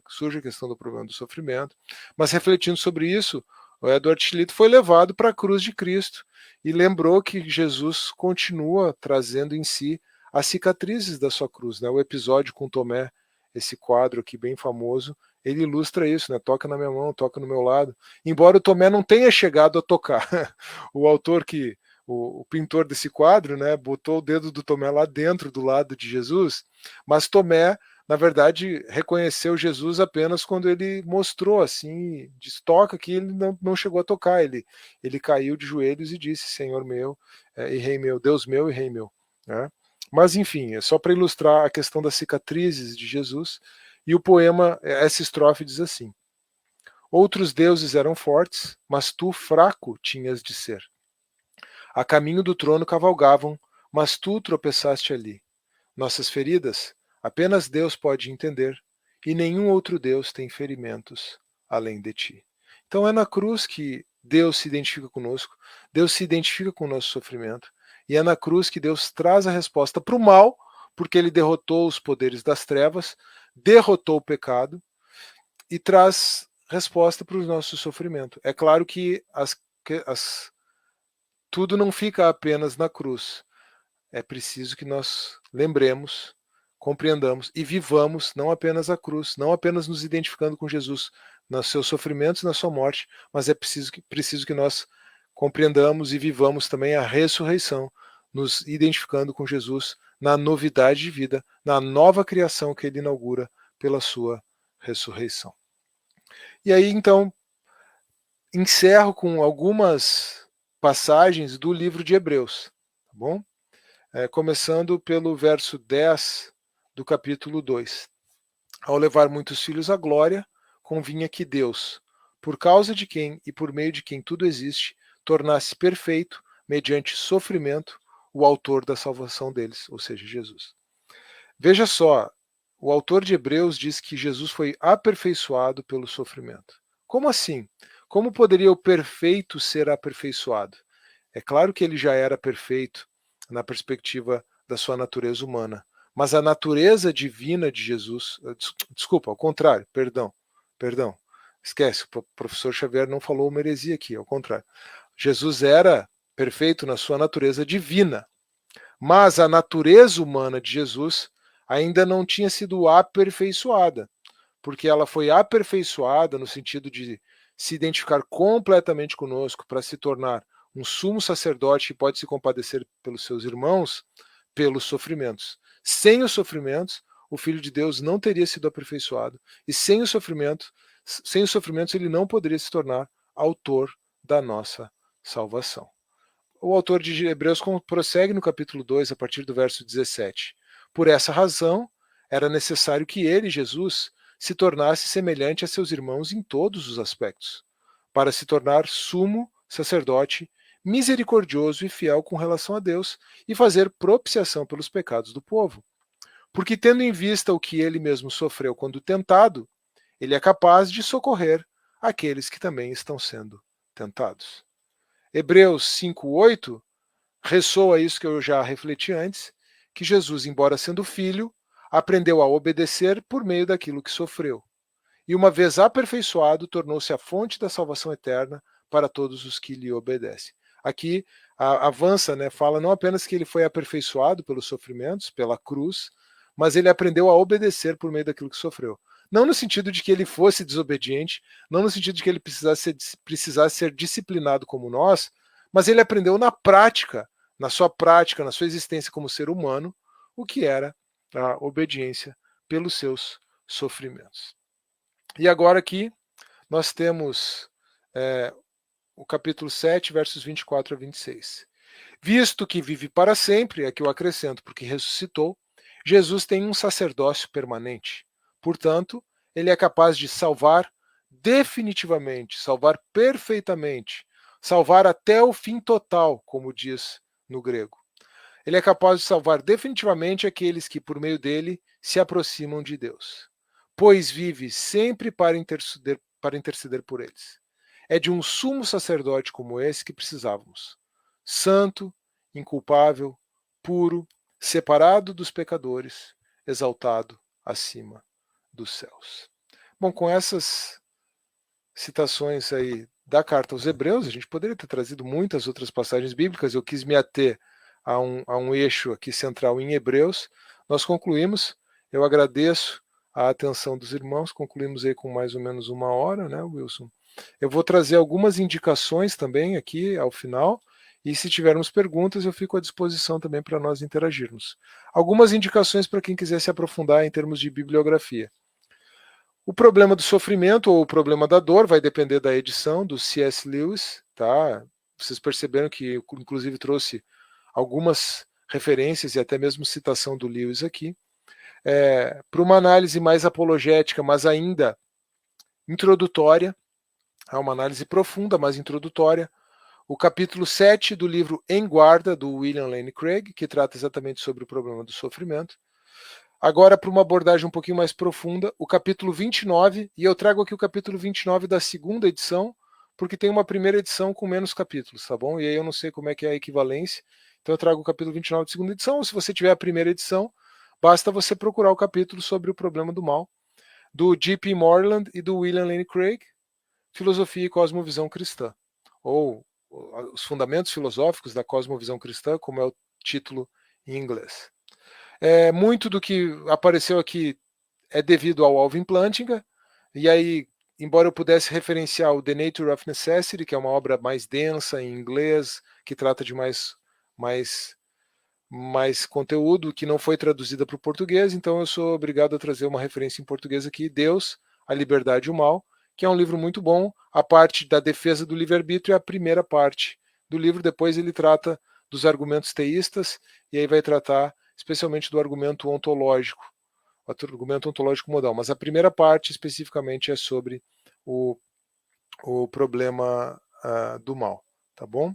surge a questão do problema do sofrimento, mas refletindo sobre isso, o Edward Shillito foi levado para a cruz de Cristo e lembrou que Jesus continua trazendo em si as cicatrizes da sua cruz. O episódio com Tomé, esse quadro aqui bem famoso, ele ilustra isso, toca na minha mão, toca no meu lado. Embora o Tomé não tenha chegado a tocar, o autor o pintor desse quadro, botou o dedo do Tomé lá dentro do lado de Jesus, mas Tomé, na verdade, reconheceu Jesus apenas quando ele mostrou assim, toca, que ele não chegou a tocar, ele caiu de joelhos e disse, Senhor meu e Rei meu, Deus meu e Rei meu. Mas enfim, é só para ilustrar a questão das cicatrizes de Jesus, e o poema, essa estrofe diz assim: outros deuses eram fortes, mas tu fraco tinhas de ser. A caminho do trono cavalgavam, mas tu tropeçaste ali. Nossas feridas, apenas Deus pode entender, e nenhum outro Deus tem ferimentos além de ti. Então é na cruz que Deus se identifica conosco, Deus se identifica com o nosso sofrimento, e é na cruz que Deus traz a resposta para o mal, porque ele derrotou os poderes das trevas, derrotou o pecado, e traz resposta para o nosso sofrimento. É claro que tudo não fica apenas na cruz. É preciso que nós lembremos, compreendamos e vivamos não apenas a cruz, não apenas nos identificando com Jesus nos seus sofrimentos, na sua morte, mas é preciso que nós compreendamos e vivamos também a ressurreição, nos identificando com Jesus na novidade de vida, na nova criação que ele inaugura pela sua ressurreição. E aí, então, encerro com algumas passagens do livro de Hebreus, tá bom? Começando pelo verso 10 do capítulo 2. Ao levar muitos filhos à glória, convinha que Deus, por causa de quem e por meio de quem tudo existe, tornasse perfeito, mediante sofrimento, o autor da salvação deles, ou seja, Jesus. Veja só, o autor de Hebreus diz que Jesus foi aperfeiçoado pelo sofrimento. Como assim? Como poderia o perfeito ser aperfeiçoado? É claro que ele já era perfeito na perspectiva da sua natureza humana, mas a natureza divina de Jesus, desculpa, ao contrário, perdão, Esquece, o professor Xavier não falou uma heresia aqui, ao contrário. Jesus era perfeito na sua natureza divina, mas a natureza humana de Jesus ainda não tinha sido aperfeiçoada, porque ela foi aperfeiçoada no sentido de se identificar completamente conosco para se tornar um sumo sacerdote que pode se compadecer pelos seus irmãos, pelos sofrimentos. Sem os sofrimentos, o Filho de Deus não teria sido aperfeiçoado, e sem os sofrimentos ele não poderia se tornar autor da nossa salvação. O autor de Hebreus prossegue no capítulo 2, a partir do verso 17. Por essa razão, era necessário que ele, Jesus, se tornasse semelhante a seus irmãos em todos os aspectos, para se tornar sumo sacerdote, misericordioso e fiel com relação a Deus, e fazer propiciação pelos pecados do povo. Porque, tendo em vista o que ele mesmo sofreu quando tentado, ele é capaz de socorrer aqueles que também estão sendo tentados. Hebreus 5:8 ressoa isso que eu já refleti antes, que Jesus, embora sendo filho, aprendeu a obedecer por meio daquilo que sofreu. E uma vez aperfeiçoado, tornou-se a fonte da salvação eterna para todos os que lhe obedecem. Aqui avança, né, fala não apenas que ele foi aperfeiçoado pelos sofrimentos, pela cruz, mas ele aprendeu a obedecer por meio daquilo que sofreu. Não no sentido de que ele fosse desobediente, não no sentido de que ele precisasse ser disciplinado como nós, mas ele aprendeu na prática, na sua existência como ser humano, o que era a obediência pelos seus sofrimentos. E agora aqui nós temos o capítulo 7, versos 24 a 26. Visto que vive para sempre, aqui eu acrescento, porque ressuscitou, Jesus tem um sacerdócio permanente. Portanto, ele é capaz de salvar definitivamente, salvar perfeitamente, salvar até o fim total, como diz no grego. Ele é capaz de salvar definitivamente aqueles que, por meio dele, se aproximam de Deus, pois vive sempre para interceder por eles. É de um sumo sacerdote como esse que precisávamos. Santo, inculpável, puro, separado dos pecadores, exaltado acima dos céus. Bom, com essas citações aí da carta aos Hebreus, a gente poderia ter trazido muitas outras passagens bíblicas, eu quis me ater a um eixo aqui central em Hebreus. Nós concluímos, eu agradeço a atenção dos irmãos, concluímos aí com mais ou menos 1 hora, né, Wilson? Eu vou trazer algumas indicações também aqui ao final, e se tivermos perguntas, eu fico à disposição também para nós interagirmos. Algumas indicações para quem quiser se aprofundar em termos de bibliografia. O problema do sofrimento ou o problema da dor vai depender da edição do C.S. Lewis, tá? Vocês perceberam que eu, inclusive, trouxe algumas referências e até mesmo citação do Lewis aqui. Para uma análise mais apologética, mas ainda introdutória, há uma análise profunda, mas introdutória, o capítulo 7 do livro Em Guarda, do William Lane Craig, que trata exatamente sobre o problema do sofrimento. Agora, para uma abordagem um pouquinho mais profunda, o capítulo 29, e eu trago aqui o capítulo 29 da segunda edição, porque tem uma primeira edição com menos capítulos, tá bom? E aí eu não sei como é que é a equivalência, então eu trago o capítulo 29 da segunda edição, ou se você tiver a primeira edição, basta você procurar o capítulo sobre o problema do mal, do J.P. Moreland e do William Lane Craig, Filosofia e Cosmovisão Cristã, ou os fundamentos filosóficos da cosmovisão cristã, como é o título em inglês. Muito do que apareceu aqui é devido ao Alvin Plantinga, e aí, embora eu pudesse referenciar o The Nature of Necessity, que é uma obra mais densa em inglês, que trata de mais conteúdo, que não foi traduzida para o português, então eu sou obrigado a trazer uma referência em português aqui, Deus, a Liberdade e o Mal, que é um livro muito bom. A parte da defesa do livre-arbítrio é a primeira parte do livro, depois ele trata dos argumentos teístas, e aí vai tratar especialmente do argumento ontológico modal, mas a primeira parte especificamente é sobre o problema do mal, tá bom?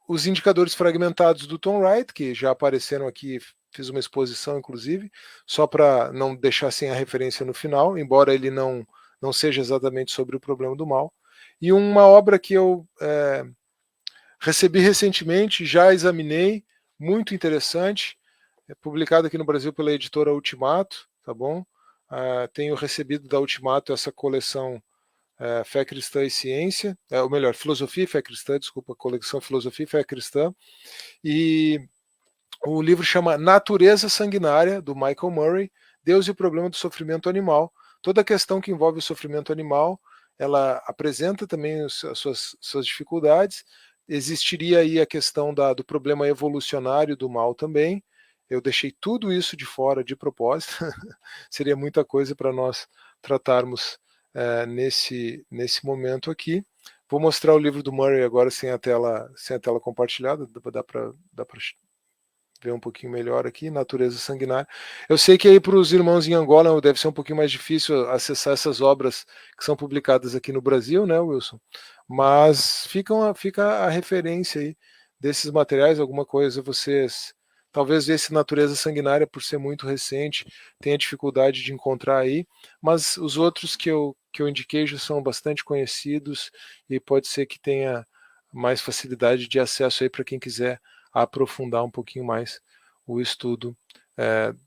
Os indicadores fragmentados do Tom Wright, que já apareceram aqui, fiz uma exposição inclusive, só para não deixar sem a referência no final, embora ele não seja exatamente sobre o problema do mal. E uma obra que eu recebi recentemente, já examinei, muito interessante, publicado aqui no Brasil pela editora Ultimato, tá bom? tenho recebido da Ultimato essa coleção Fé Cristã e Ciência, ou melhor, Filosofia e Fé Cristã, desculpa, coleção Filosofia e Fé Cristã, e o livro chama Natureza Sanguinária, do Michael Murray, Deus e o Problema do Sofrimento Animal. Toda a questão que envolve o sofrimento animal, ela apresenta também as suas dificuldades. Existiria aí a questão do problema evolucionário do mal também. Eu deixei tudo isso de fora de propósito. Seria muita coisa para nós tratarmos nesse momento aqui. Vou mostrar o livro do Murray agora sem a tela compartilhada. Dá para ver um pouquinho melhor aqui, Natureza Sanguinária. Eu sei que aí para os irmãos em Angola deve ser um pouquinho mais difícil acessar essas obras que são publicadas aqui no Brasil, né, Wilson? Mas fica a referência aí desses materiais, alguma coisa vocês... Talvez esse Natureza Sanguinária, por ser muito recente, tenha dificuldade de encontrar aí, mas os outros que eu indiquei já são bastante conhecidos e pode ser que tenha mais facilidade de acesso aí para quem quiser aprofundar um pouquinho mais o estudo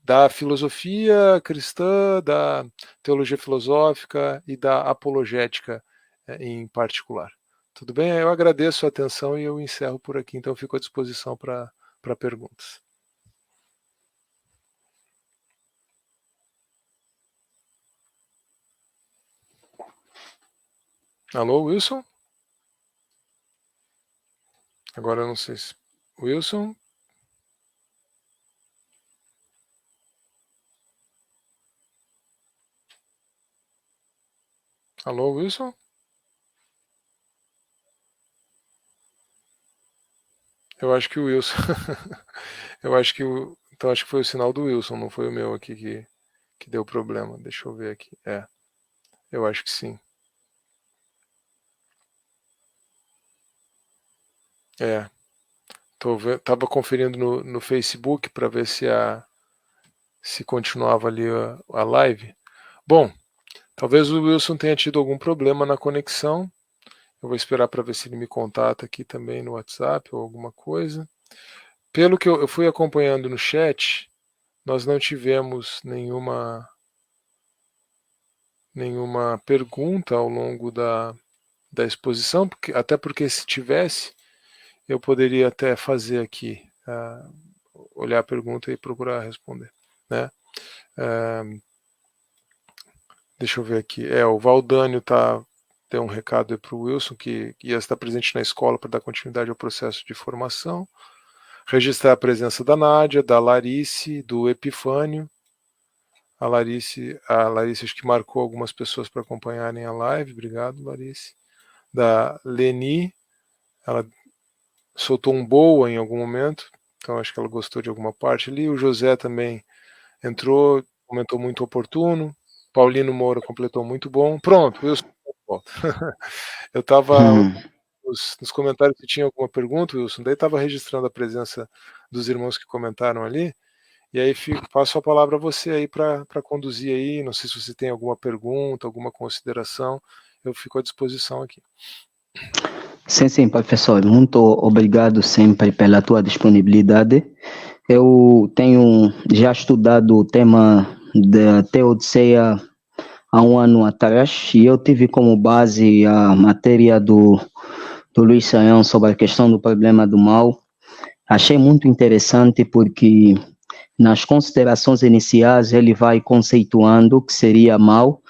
da filosofia cristã, da teologia filosófica e da apologética em particular. Tudo bem? Eu agradeço a atenção e eu encerro por aqui, então fico à disposição para perguntas. Alô, Wilson? Agora eu não sei se... Wilson? Alô, Wilson? Eu acho que o Wilson... Então acho que foi o sinal do Wilson, não foi o meu aqui que deu problema. Deixa eu ver aqui. Eu acho que sim. Tava conferindo no Facebook para ver se continuava ali a live. Bom, talvez o Wilson tenha tido algum problema na conexão. Eu vou esperar para ver se ele me contata aqui também no WhatsApp ou alguma coisa. Pelo que eu fui acompanhando no chat, nós não tivemos nenhuma pergunta ao longo da exposição, até porque se tivesse, eu poderia até fazer aqui, olhar a pergunta e procurar responder, né? Deixa eu ver aqui. O Valdânio deu um recado para o Wilson, que ia estar presente na escola para dar continuidade ao processo de formação. Registrar a presença da Nádia, da Larice, do Epifânio. A Larice acho que marcou algumas pessoas para acompanharem a live. Obrigado, Larice. Da Leni, ela soltou um boa em algum momento, então acho que ela gostou de alguma parte ali. O José também entrou, comentou muito oportuno. Paulino Moura completou muito bom. Pronto, Wilson. Eu estava nos comentários se tinha alguma pergunta, Wilson, daí estava registrando a presença dos irmãos que comentaram ali, e aí passo a palavra a você aí para conduzir aí. Não sei se você tem alguma pergunta, alguma consideração, eu fico à disposição aqui. Sim, professor. Muito obrigado sempre pela tua disponibilidade. Eu tenho já estudado o tema da Teodiceia há um ano atrás e eu tive como base a matéria do Luiz Saião sobre a questão do problema do mal. Achei muito interessante porque nas considerações iniciais ele vai conceituando o que seria mal.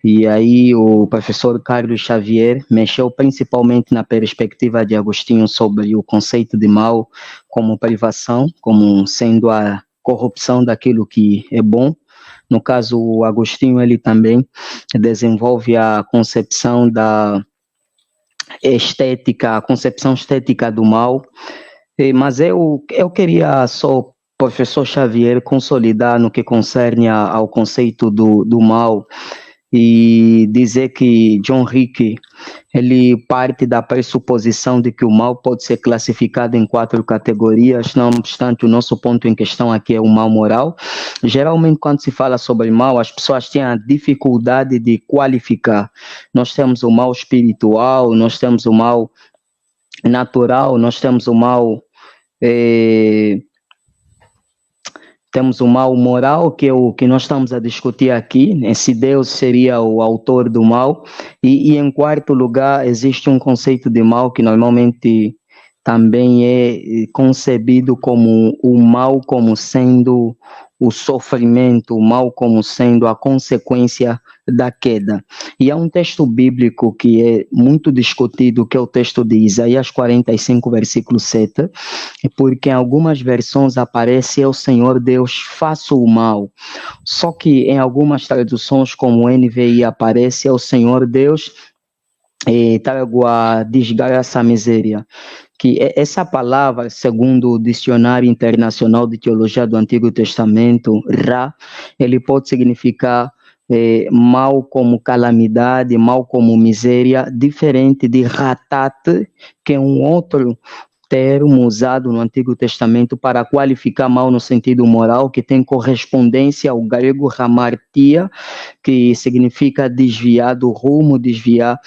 E aí o professor Carlos Xavier mexeu principalmente na perspectiva de Agostinho sobre o conceito de mal como privação, como sendo a corrupção daquilo que é bom. No caso, o Agostinho ele também desenvolve a concepção da estética, a concepção estética do mal. Mas eu queria só, professor Xavier, consolidar no que concerne ao conceito do mal e dizer que John Hick ele parte da pressuposição de que o mal pode ser classificado em 4 categorias, não obstante o nosso ponto em questão aqui é o mal moral. Geralmente quando se fala sobre mal, as pessoas têm a dificuldade de qualificar. Nós temos o mal espiritual, nós temos o mal natural, nós temos o mal Temos o mal moral, que é o que nós estamos a discutir aqui, né? Se Deus seria o autor do mal. E em quarto lugar, existe um conceito de mal que normalmente também é concebido como o mal como sendo o sofrimento, o mal como sendo a consequência da queda. E há um texto bíblico que é muito discutido, que é o texto de Isaías 45, versículo 7, porque em algumas versões aparece: "Eu, Senhor Deus, faço o mal". Só que em algumas traduções, como o NVI, aparece: "Eu, Senhor Deus, trago a desgraça, a miséria". Que essa palavra, segundo o Dicionário Internacional de Teologia do Antigo Testamento, Ra, ele pode significar mal como calamidade, mal como miséria, diferente de Ratat, que é um outro termo usado no Antigo Testamento para qualificar mal no sentido moral, que tem correspondência ao grego hamartia, que significa desviar do rumo, desviar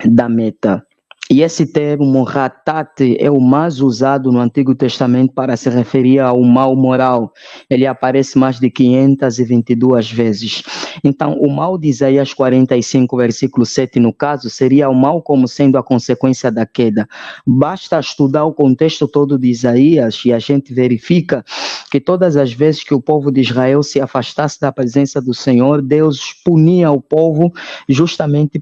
da meta. E esse termo ratat é o mais usado no Antigo Testamento para se referir ao mal moral. Ele aparece mais de 522 vezes. Então, o mal de Isaías 45, versículo 7, no caso, seria o mal como sendo a consequência da queda. Basta estudar o contexto todo de Isaías e a gente verifica que todas as vezes que o povo de Israel se afastasse da presença do Senhor, Deus punia o povo justamente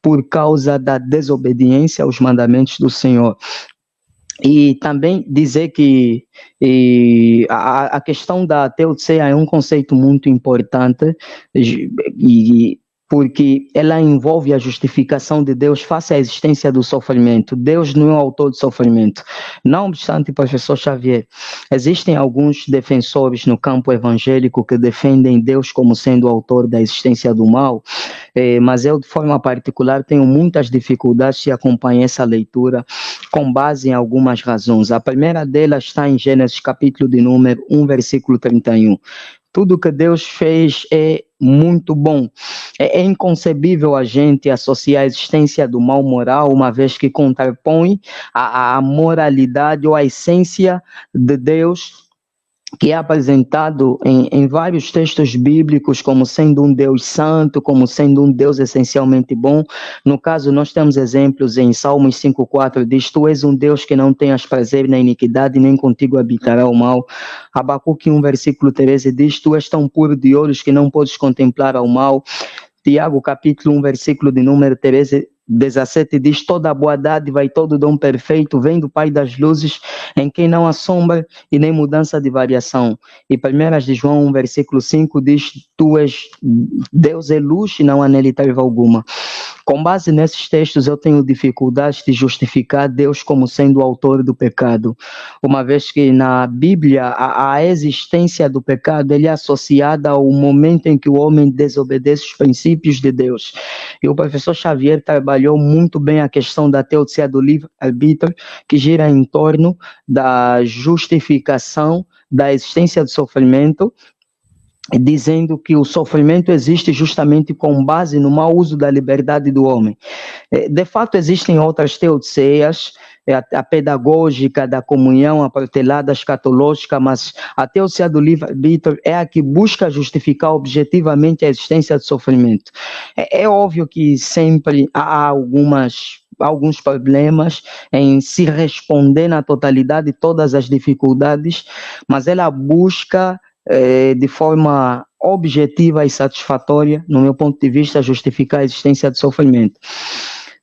por causa da desobediência aos mandamentos do Senhor. E também dizer que a questão da teodeia é um conceito muito importante, porque ela envolve a justificação de Deus face à existência do sofrimento. Deus não é o autor do sofrimento. Não obstante, professor Xavier, existem alguns defensores no campo evangélico que defendem Deus como sendo o autor da existência do mal, mas eu, de forma particular, tenho muitas dificuldades de acompanhar essa leitura com base em algumas razões. A primeira delas está em Gênesis, capítulo de número 1, versículo 31. Tudo que Deus fez é muito bom. É inconcebível a gente associar a existência do mal moral, uma vez que contrapõe a moralidade ou a essência de Deus, que é apresentado em vários textos bíblicos como sendo um Deus santo, como sendo um Deus essencialmente bom. No caso, nós temos exemplos em Salmos 5,4, diz: "Tu és um Deus que não tenhas prazer na iniquidade, nem contigo habitará o mal". Abacuque 1, versículo 13 diz: "Tu és tão puro de olhos que não podes contemplar ao mal". Tiago, capítulo 1, versículo de número 17 diz: "Toda boa dádiva e todo dom perfeito vem do Pai das luzes, em quem não há sombra e nem mudança de variação". E 1 de João 1, versículo 5 diz: "Deus é luz e não há nele treva alguma". Com base nesses textos, eu tenho dificuldade de justificar Deus como sendo o autor do pecado, uma vez que na Bíblia a existência do pecado ele é associada ao momento em que o homem desobedece os princípios de Deus. E o professor Xavier trabalhou muito bem a questão da teodia do livre-arbítrio, que gira em torno da justificação da existência do sofrimento, dizendo que o sofrimento existe justamente com base no mau uso da liberdade do homem. De fato, existem outras teodiceas, a pedagógica da comunhão, a protelada escatológica, mas a teodia do livre-arbítrio é a que busca justificar objetivamente a existência do sofrimento. É óbvio que sempre há alguns problemas em se responder na totalidade todas as dificuldades, mas ela busca de forma objetiva e satisfatória, no meu ponto de vista, justificar a existência do sofrimento.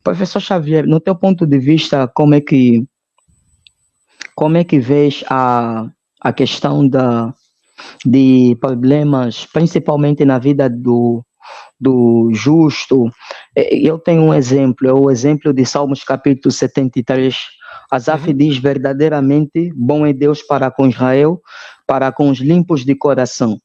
Professor Xavier, no teu ponto de vista, como é que vês a questão de problemas, principalmente na vida do justo? Eu tenho um exemplo, é o exemplo de Salmos capítulo 73. Asaf diz: "Verdadeiramente bom é Deus para com Israel, para com os limpos de coração.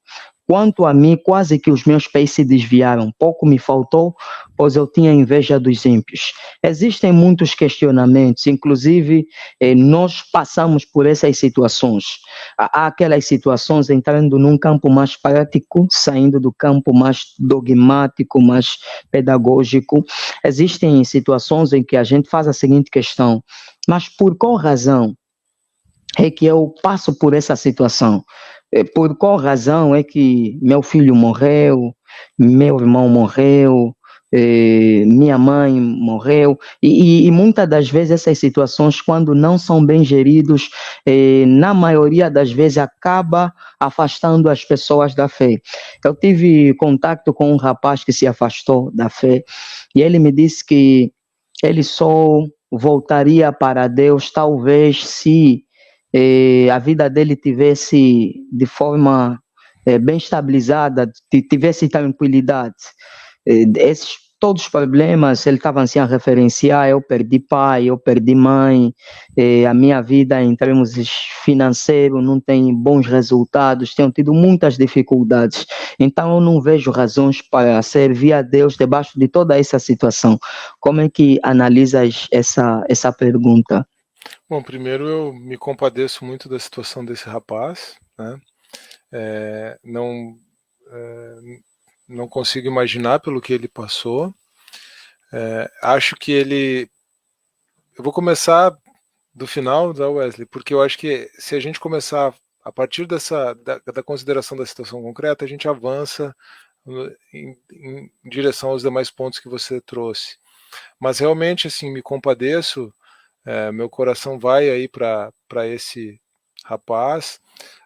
Quanto a mim, quase que os meus pés se desviaram, pouco me faltou, pois eu tinha inveja dos ímpios". Existem muitos questionamentos, inclusive nós passamos por essas situações. Há aquelas situações entrando num campo mais prático, saindo do campo mais dogmático, mais pedagógico. Existem situações em que a gente faz a seguinte questão: mas por qual razão é que eu passo por essa situação? por qual razão é que meu filho morreu, meu irmão morreu, minha mãe morreu, e muitas das vezes essas situações, quando não são bem geridos, na maioria das vezes acaba afastando as pessoas da fé. Eu tive contato com um rapaz que se afastou da fé, e ele me disse que ele só voltaria para Deus talvez se a vida dele tivesse de forma bem estabilizada, tivesse tranquilidade. Todos os problemas, ele estava assim a referenciar, eu perdi pai, eu perdi mãe, a minha vida em termos financeiros não tem bons resultados, tenho tido muitas dificuldades, então eu não vejo razões para servir a Deus debaixo de toda essa situação. Como é que analisas essa pergunta? Bom, primeiro eu me compadeço muito da situação desse rapaz, né? Não consigo imaginar pelo que ele passou. Acho que ele... Eu vou começar do final, da Wesley, porque eu acho que se a gente começar a partir da consideração da situação concreta, a gente avança em direção aos demais pontos que você trouxe. Mas realmente, assim, me compadeço, meu coração vai aí para esse rapaz.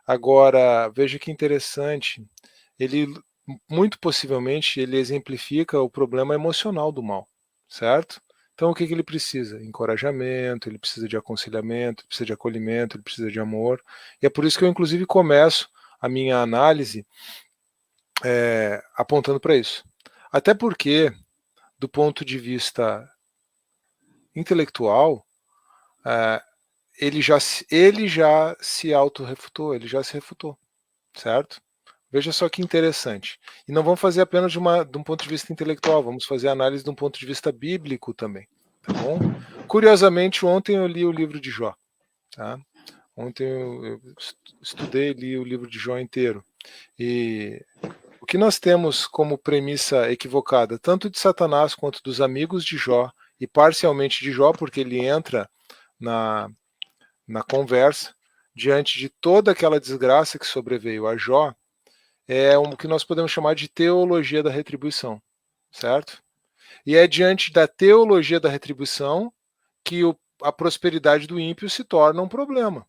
Agora, veja que interessante, ele, muito possivelmente, ele exemplifica o problema emocional do mal, certo? Então, o que ele precisa? Encorajamento, ele precisa de aconselhamento, ele precisa de acolhimento, ele precisa de amor. E é por isso que eu, inclusive, começo a minha análise apontando para isso. Até porque, do ponto de vista intelectual, ele já se auto-refutou, ele já se refutou, certo? Veja só que interessante. E não vamos fazer apenas de um ponto de vista intelectual, vamos fazer análise de um ponto de vista bíblico também, tá bom? Curiosamente, ontem eu li o livro de Jó, tá? Ontem eu estudei e li o livro de Jó inteiro. E o que nós temos como premissa equivocada, tanto de Satanás quanto dos amigos de Jó, e parcialmente de Jó, porque ele entra na conversa, diante de toda aquela desgraça que sobreveio a Jó, é o que nós podemos chamar de teologia da retribuição, certo? E é diante da teologia da retribuição que a prosperidade do ímpio se torna um problema.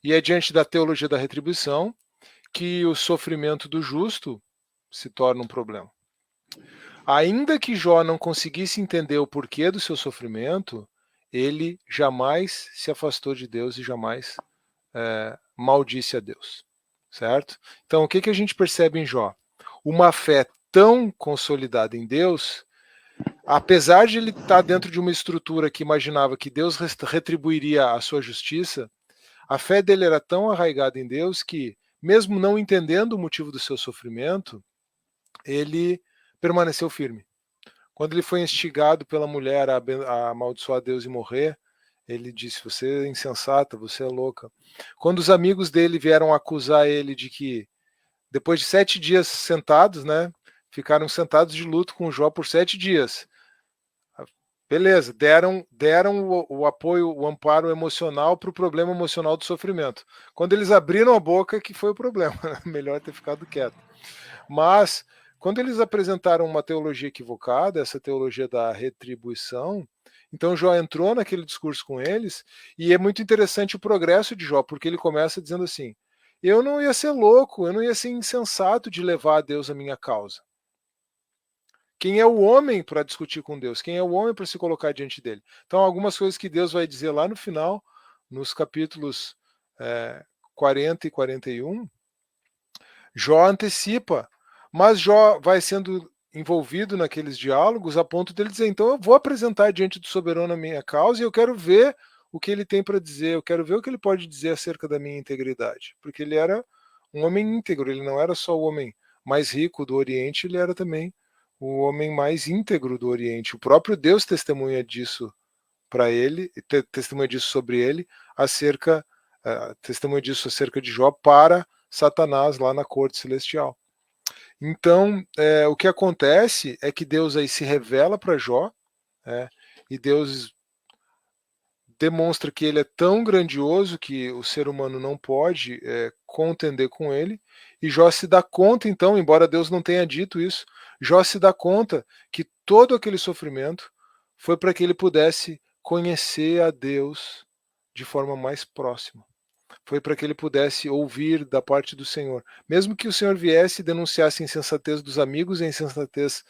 E é diante da teologia da retribuição que o sofrimento do justo se torna um problema. Ainda que Jó não conseguisse entender o porquê do seu sofrimento, ele jamais se afastou de Deus e jamais maldisse a Deus, certo? Então, o que a gente percebe em Jó? Uma fé tão consolidada em Deus, apesar de ele estar dentro de uma estrutura que imaginava que Deus retribuiria a sua justiça, a fé dele era tão arraigada em Deus que, mesmo não entendendo o motivo do seu sofrimento, ele permaneceu firme. Quando ele foi instigado pela mulher a amaldiçoar Deus e morrer, ele disse: você é insensata, você é louca. Quando os amigos dele vieram acusar ele de que, depois de 7 dias sentados, né, ficaram sentados de luto com Jó por 7 dias. Beleza, deram o apoio, o amparo emocional para o problema emocional do sofrimento. Quando eles abriram a boca, que foi o problema. Melhor ter ficado quieto. Mas, quando eles apresentaram uma teologia equivocada, essa teologia da retribuição, então Jó entrou naquele discurso com eles, e é muito interessante o progresso de Jó, porque ele começa dizendo assim: eu não ia ser louco, eu não ia ser insensato de levar a Deus a minha causa. Quem é o homem para discutir com Deus? Quem é o homem para se colocar diante dele? Então, algumas coisas que Deus vai dizer lá no final, nos capítulos 40 e 41, Jó antecipa, mas Jó vai sendo envolvido naqueles diálogos a ponto dele dizer: então eu vou apresentar diante do soberano a minha causa e eu quero ver o que ele tem para dizer, eu quero ver o que ele pode dizer acerca da minha integridade. Porque ele era um homem íntegro, ele não era só o homem mais rico do Oriente, ele era também o homem mais íntegro do Oriente. O próprio Deus testemunha disso para ele, testemunha disso sobre ele, testemunha disso acerca de Jó para Satanás lá na corte celestial. Então, o que acontece é que Deus aí se revela para Jó, e Deus demonstra que ele é tão grandioso que o ser humano não pode contender com ele, e Jó se dá conta, então, embora Deus não tenha dito isso, Jó se dá conta que todo aquele sofrimento foi para que ele pudesse conhecer a Deus de forma mais próxima. Foi para que ele pudesse ouvir da parte do Senhor. Mesmo que o Senhor viesse e denunciasse a insensatez dos amigos e a insensatez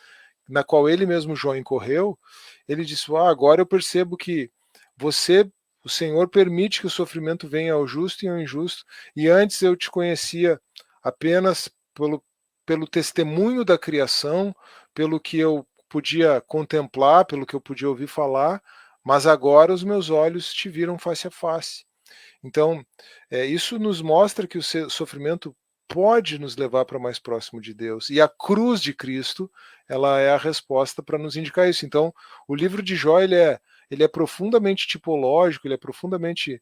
na qual ele mesmo, Jó, incorreu, ele disse: agora eu percebo que o Senhor permite que o sofrimento venha ao justo e ao injusto, e antes eu te conhecia apenas pelo testemunho da criação, pelo que eu podia contemplar, pelo que eu podia ouvir falar, mas agora os meus olhos te viram face a face. Então, isso nos mostra que o sofrimento pode nos levar para mais próximo de Deus. E a cruz de Cristo, ela é a resposta para nos indicar isso. Então, o livro de Jó, ele é profundamente tipológico, ele é profundamente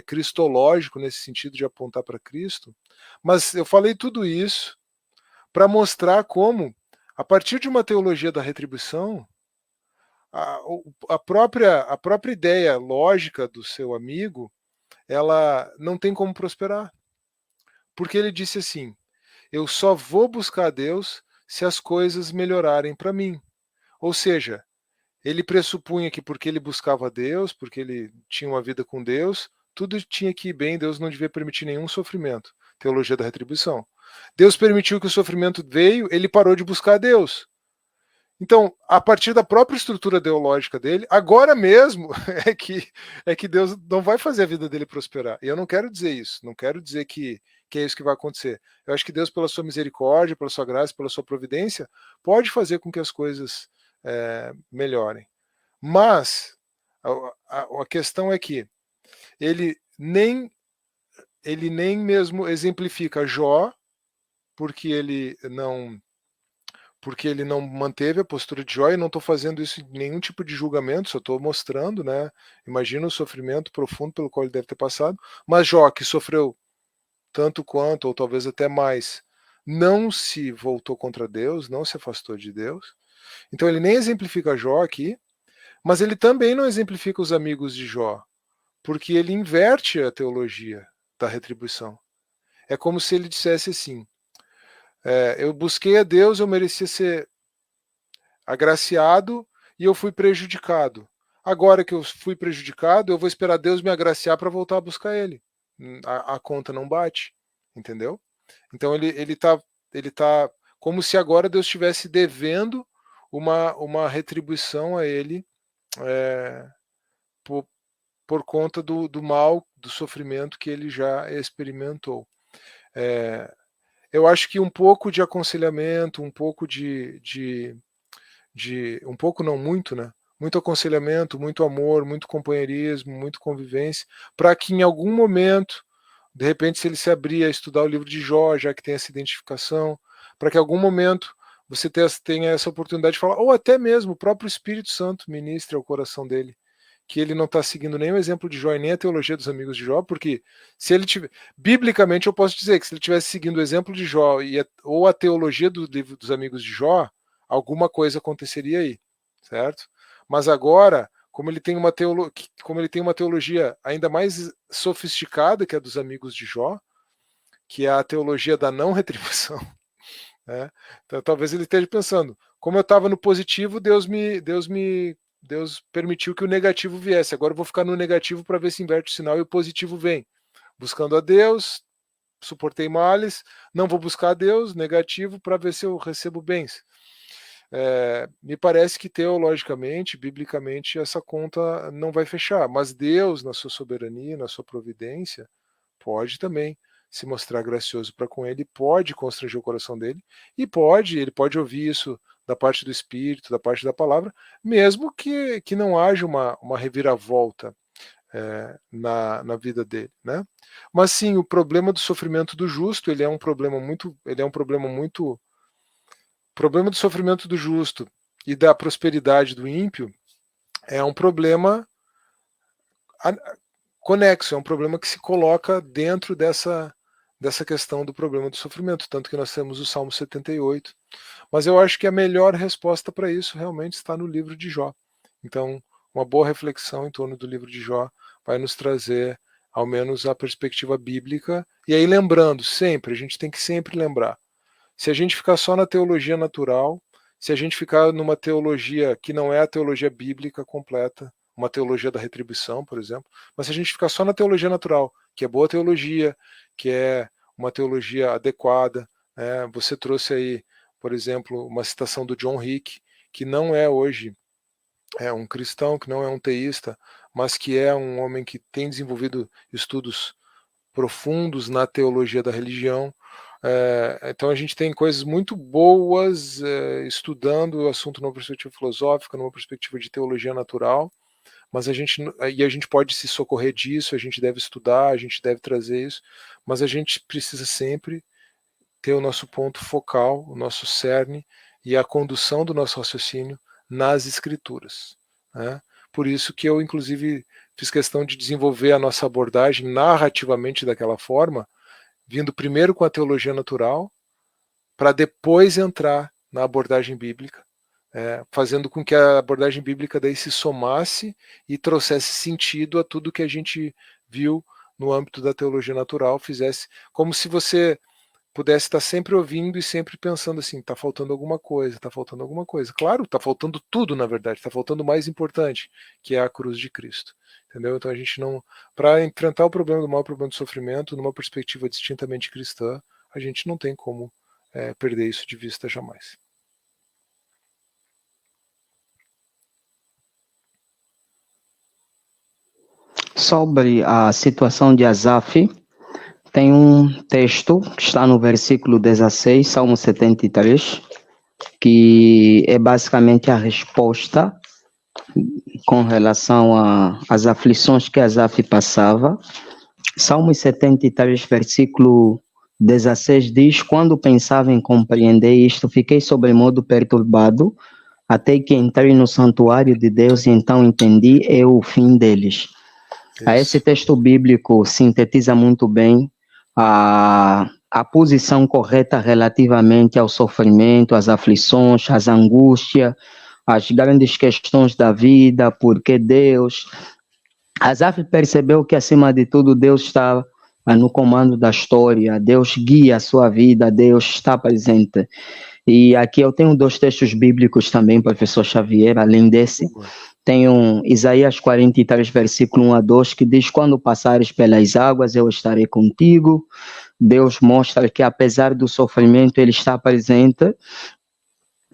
cristológico nesse sentido de apontar para Cristo. Mas eu falei tudo isso para mostrar como, a partir de uma teologia da retribuição, a própria ideia lógica do seu amigo, ela não tem como prosperar. Porque ele disse assim: eu só vou buscar a Deus se as coisas melhorarem para mim. Ou seja, ele pressupunha que porque ele buscava a Deus, porque ele tinha uma vida com Deus, tudo tinha que ir bem, Deus não devia permitir nenhum sofrimento. Teologia da retribuição. Deus permitiu que o sofrimento veio, ele parou de buscar a Deus. Então, a partir da própria estrutura teológica dele, agora mesmo é que Deus não vai fazer a vida dele prosperar. E eu não quero dizer isso, não quero dizer que é isso que vai acontecer. Eu acho que Deus, pela sua misericórdia, pela sua graça, pela sua providência, pode fazer com que as coisas melhorem. Mas a questão é que ele nem mesmo exemplifica Jó, porque ele não manteve a postura de Jó, e não estou fazendo isso em nenhum tipo de julgamento, só estou mostrando, né? Imagina o sofrimento profundo pelo qual ele deve ter passado. Mas Jó, que sofreu tanto quanto, ou talvez até mais, não se voltou contra Deus, não se afastou de Deus. Então ele nem exemplifica Jó aqui, mas ele também não exemplifica os amigos de Jó, porque ele inverte a teologia da retribuição. É como se ele dissesse assim: eu busquei a Deus, eu merecia ser agraciado e eu fui prejudicado. Agora que eu fui prejudicado, eu vou esperar Deus me agraciar para voltar a buscar Ele. A conta não bate, entendeu? Então ele tá como se agora Deus estivesse devendo uma retribuição a ele por conta do mal, do sofrimento que ele já experimentou. Eu acho que um pouco de aconselhamento, um pouco um pouco não muito, né? Muito aconselhamento, muito amor, muito companheirismo, muito convivência, para que em algum momento, de repente, se ele se abrir a estudar o livro de Jó, já que tem essa identificação, para que em algum momento você tenha essa oportunidade de falar, ou até mesmo o próprio Espírito Santo ministre ao coração dele, que ele não está seguindo nem o exemplo de Jó e nem a teologia dos amigos de Jó, porque se ele tiver, biblicamente eu posso dizer que se ele estivesse seguindo o exemplo de Jó ou a teologia do livro dos amigos de Jó, alguma coisa aconteceria aí, certo? Mas agora, como ele tem uma teologia ainda mais sofisticada que a dos amigos de Jó, que é a teologia da não retribuição, né? Então talvez ele esteja pensando, como eu estava no positivo, Deus permitiu que o negativo viesse. Agora eu vou ficar no negativo para ver se inverte o sinal e o positivo vem. Buscando a Deus, suportei males, não vou buscar a Deus, negativo, para ver se eu recebo bens. Me parece que teologicamente, biblicamente, essa conta não vai fechar, mas Deus, na sua soberania, na sua providência, pode também se mostrar gracioso para com ele, pode constranger o coração dele, e ele pode ouvir isso da parte do Espírito, da parte da palavra, mesmo que não haja uma reviravolta na vida dele, né? Mas sim, o problema do sofrimento do justo, ele é um problema muito, o problema do sofrimento do justo e da prosperidade do ímpio é um problema conexo, é um problema que se coloca dentro dessa questão do problema do sofrimento, tanto que nós temos o Salmo 78. Mas eu acho que a melhor resposta para isso realmente está no livro de Jó. Então, uma boa reflexão em torno do livro de Jó vai nos trazer, ao menos, a perspectiva bíblica. E aí, lembrando, sempre, a gente tem que sempre lembrar, se a gente ficar só na teologia natural, se a gente ficar numa teologia que não é a teologia bíblica completa, uma teologia da retribuição, por exemplo, mas se a gente ficar só na teologia natural, que é boa teologia, que é uma teologia adequada, né? Você trouxe aí, por exemplo, uma citação do John Hick, que não é hoje um cristão, que não é um teísta, mas que é um homem que tem desenvolvido estudos profundos na teologia da religião. Então a gente tem coisas muito boas estudando o assunto numa perspectiva filosófica, numa perspectiva de teologia natural, mas a gente pode se socorrer disso, a gente deve estudar, a gente deve trazer isso, mas a gente precisa sempre ter o nosso ponto focal, o nosso cerne e a condução do nosso raciocínio nas escrituras, né? Por isso que eu, inclusive, fiz questão de desenvolver a nossa abordagem narrativamente daquela forma, vindo primeiro com a teologia natural, para depois entrar na abordagem bíblica, fazendo com que a abordagem bíblica daí se somasse e trouxesse sentido a tudo que a gente viu no âmbito da teologia natural, fizesse como se você pudesse estar sempre ouvindo e sempre pensando assim, está faltando alguma coisa, está faltando alguma coisa. Claro, está faltando tudo, na verdade, está faltando o mais importante, que é a cruz de Cristo. Entendeu? Então a gente não, para enfrentar o problema do mal, o problema do sofrimento, numa perspectiva distintamente cristã, a gente não tem como perder isso de vista jamais. Sobre a situação de Asaf, tem um texto que está no versículo 16, Salmo 73, que é basicamente a resposta com relação às aflições que Asaf passava. Salmo 73, versículo 16 diz: quando pensava em compreender isto, fiquei sobremodo perturbado, até que entrei no santuário de Deus e então entendi o fim deles. Esse texto bíblico sintetiza muito bem a posição correta relativamente ao sofrimento, às aflições, às angústias, às grandes questões da vida, porque Deus... Asaf percebeu que, acima de tudo, Deus está no comando da história, Deus guia a sua vida, Deus está presente. E aqui eu tenho 2 textos bíblicos também, professor Xavier, além desse. Tenho Isaías 43, versículo 1 a 2, que diz: quando passares pelas águas, eu estarei contigo. Deus mostra que, apesar do sofrimento, ele está presente.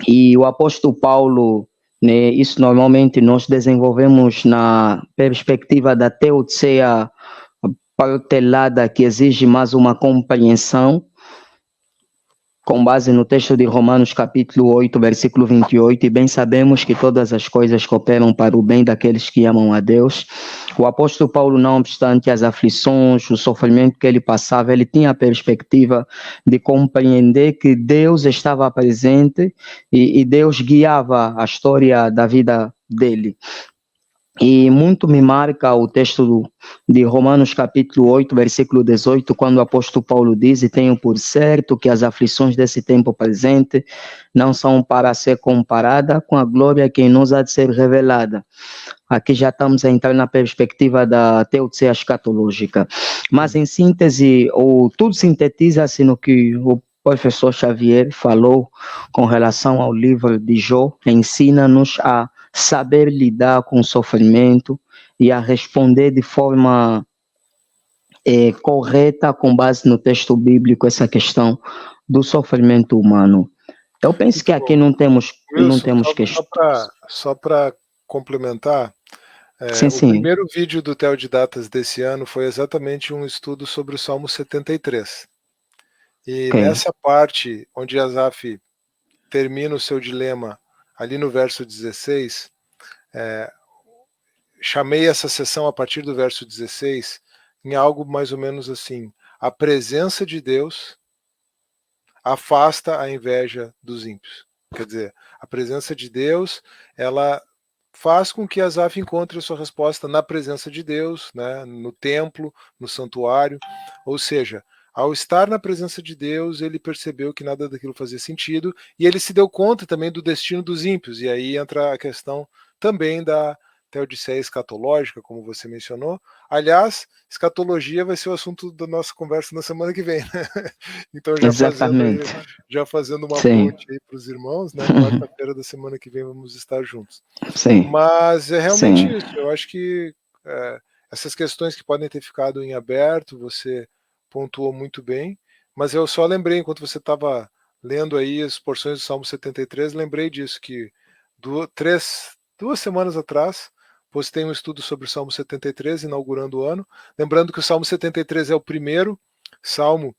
E o apóstolo Paulo, né, isso normalmente nós desenvolvemos na perspectiva da teodia partelada, que exige mais uma compreensão, com base no texto de Romanos capítulo 8, versículo 28, e bem sabemos que todas as coisas cooperam para o bem daqueles que amam a Deus. O apóstolo Paulo, não obstante as aflições, o sofrimento que ele passava, ele tinha a perspectiva de compreender que Deus estava presente e Deus guiava a história da vida dele. E muito me marca o texto de Romanos capítulo 8, versículo 18, quando o apóstolo Paulo diz: e tenho por certo que as aflições desse tempo presente não são para ser comparada com a glória que em nós há de ser revelada. Aqui já estamos a entrar na perspectiva da teodia escatológica. Mas, em síntese, tudo sintetiza-se no que o professor Xavier falou com relação ao livro de Jó. Ensina-nos a saber lidar com o sofrimento e a responder de forma correta, com base no texto bíblico, essa questão do sofrimento humano. Eu penso que aqui não temos questões. Só para complementar, sim. primeiro vídeo do Teodidatas desse ano foi exatamente um estudo sobre o Salmo 73. E nessa parte, onde Asaf termina o seu dilema, ali no verso 16, chamei essa sessão a partir do verso 16 em algo mais ou menos assim: a presença de Deus afasta a inveja dos ímpios. Quer dizer, a presença de Deus, ela faz com que Asaf encontre a sua resposta na presença de Deus, né, no templo, no santuário. Ou seja, ao estar na presença de Deus, ele percebeu que nada daquilo fazia sentido e ele se deu conta também do destino dos ímpios. E aí entra a questão também da até Odisseia escatológica, como você mencionou. Aliás, escatologia vai ser o assunto da nossa conversa na semana que vem, né? Então, Exatamente. já fazendo uma Sim. ponte aí para os irmãos, né? Quarta-feira da semana que vem vamos estar juntos. Sim. Mas é realmente Sim. isso. Eu acho que essas questões que podem ter ficado em aberto, você pontuou muito bem, mas eu só lembrei, enquanto você estava lendo aí as porções do Salmo 73, lembrei disso, que 2 semanas atrás postei um estudo sobre o Salmo 73, inaugurando o ano. Lembrando que o Salmo 73 é o primeiro salmo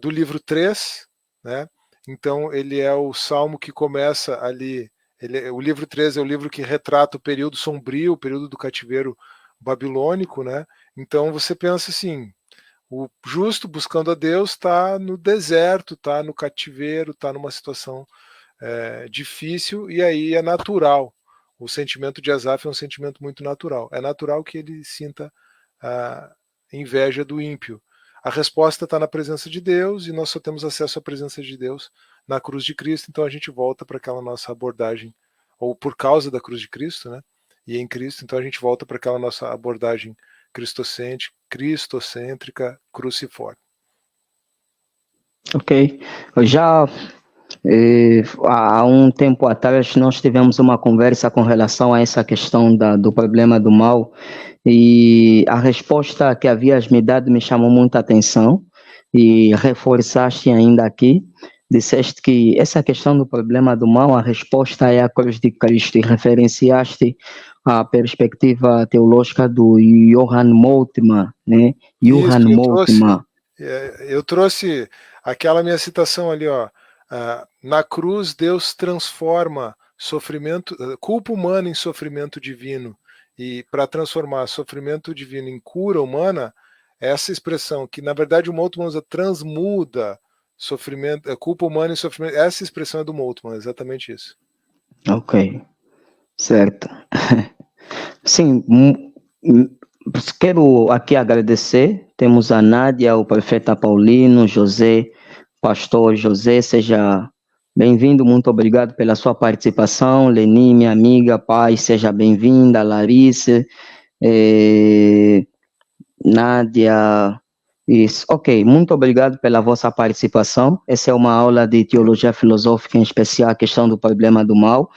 do livro 3, né? Então ele é o salmo que começa ali. O livro 3 é o livro que retrata o período sombrio, o período do cativeiro babilônico, né? Então você pensa assim, o justo buscando a Deus está no deserto, está no cativeiro, está numa situação difícil, e aí é natural. O sentimento de Asaf é um sentimento muito natural. É natural que ele sinta a inveja do ímpio. A resposta está na presença de Deus, e nós só temos acesso à presença de Deus na cruz de Cristo, então a gente volta para aquela nossa abordagem, ou por causa da cruz de Cristo, né? E em Cristo, então a gente volta para aquela nossa abordagem cristocêntrica, cruciforme. Ok. Já há um tempo atrás nós tivemos uma conversa com relação a essa questão do problema do mal, e a resposta que havias me dado me chamou muita atenção, e reforçaste ainda aqui. Disseste que essa questão do problema do mal, a resposta é a cruz de Cristo, e referenciaste a perspectiva teológica do Johann Moltmann, né? Johann Moltmann. Eu trouxe aquela minha citação ali, ó. Na cruz, Deus transforma sofrimento, culpa humana em sofrimento divino. E para transformar sofrimento divino em cura humana, essa expressão, que na verdade o Moltmann usa, transmuda sofrimento, culpa humana em sofrimento, essa expressão é do Moltmann, exatamente isso. Ok, certo. Sim, quero aqui agradecer. Temos a Nádia, o profeta Paulino, José, pastor José, seja bem-vindo, muito obrigado pela sua participação. Leni, minha amiga, pai, seja bem-vinda. Larissa, Nádia, isso. Ok, muito obrigado pela vossa participação. Essa é uma aula de teologia filosófica, em especial a questão do problema do mal.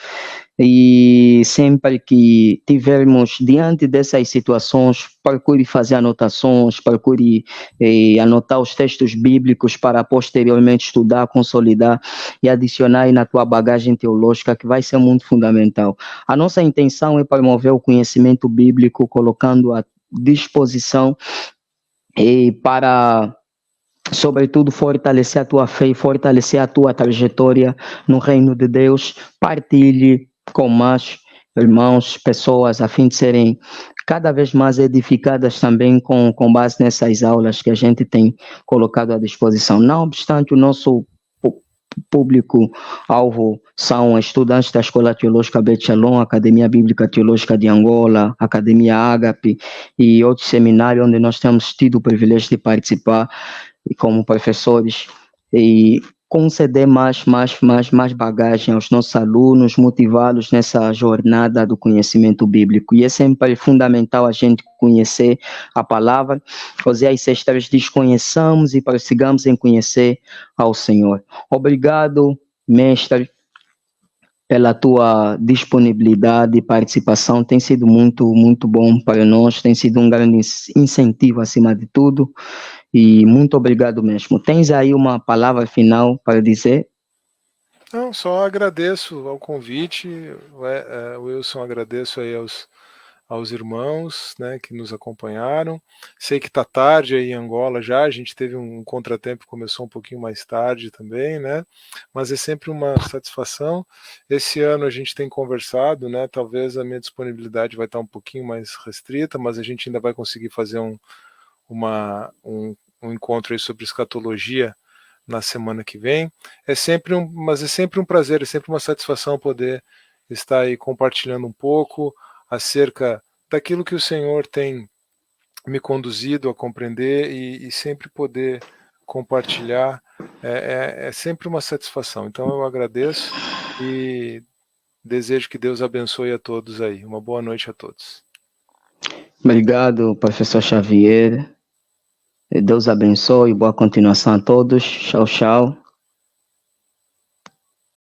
E sempre que tivermos diante dessas situações, procure fazer anotações, procure anotar os textos bíblicos para posteriormente estudar, consolidar e adicionar aí na tua bagagem teológica, que vai ser muito fundamental. A nossa intenção é promover o conhecimento bíblico, colocando à disposição para, sobretudo, fortalecer a tua fé e fortalecer a tua trajetória no reino de Deus. Partilhe com mais irmãos, pessoas, a fim de serem cada vez mais edificadas também com base nessas aulas que a gente tem colocado à disposição. Não obstante, o nosso público-alvo são estudantes da Escola Teológica Bet Shalom, Academia Bíblica Teológica de Angola, Academia Ágape e outros seminários onde nós temos tido o privilégio de participar como professores, e conceder mais bagagem aos nossos alunos, motivá-los nessa jornada do conhecimento bíblico. E é sempre fundamental a gente conhecer a palavra. Oséias 6:3 diz: conheçamos e prossigamos em conhecer ao Senhor. Obrigado, mestre, pela tua disponibilidade e participação. Tem sido muito, muito bom para nós, tem sido um grande incentivo acima de tudo. E muito obrigado mesmo. Tens aí uma palavra final para dizer? Não, só agradeço ao convite, Wilson, agradeço aí aos irmãos, né, que nos acompanharam. Sei que está tarde aí em Angola já, a gente teve um contratempo, começou um pouquinho mais tarde também, né, mas é sempre uma satisfação. Esse ano a gente tem conversado, né, talvez a minha disponibilidade vai estar um pouquinho mais restrita, mas a gente ainda vai conseguir fazer um encontro aí sobre escatologia na semana que vem. Mas é sempre um prazer, é sempre uma satisfação poder estar aí compartilhando um pouco acerca daquilo que o Senhor tem me conduzido a compreender, e sempre poder compartilhar é sempre uma satisfação. Então eu agradeço, e Desejo que Deus abençoe a todos aí. Uma boa noite a todos. Obrigado, professor Xavier. Deus abençoe, boa continuação a todos. Tchau, tchau.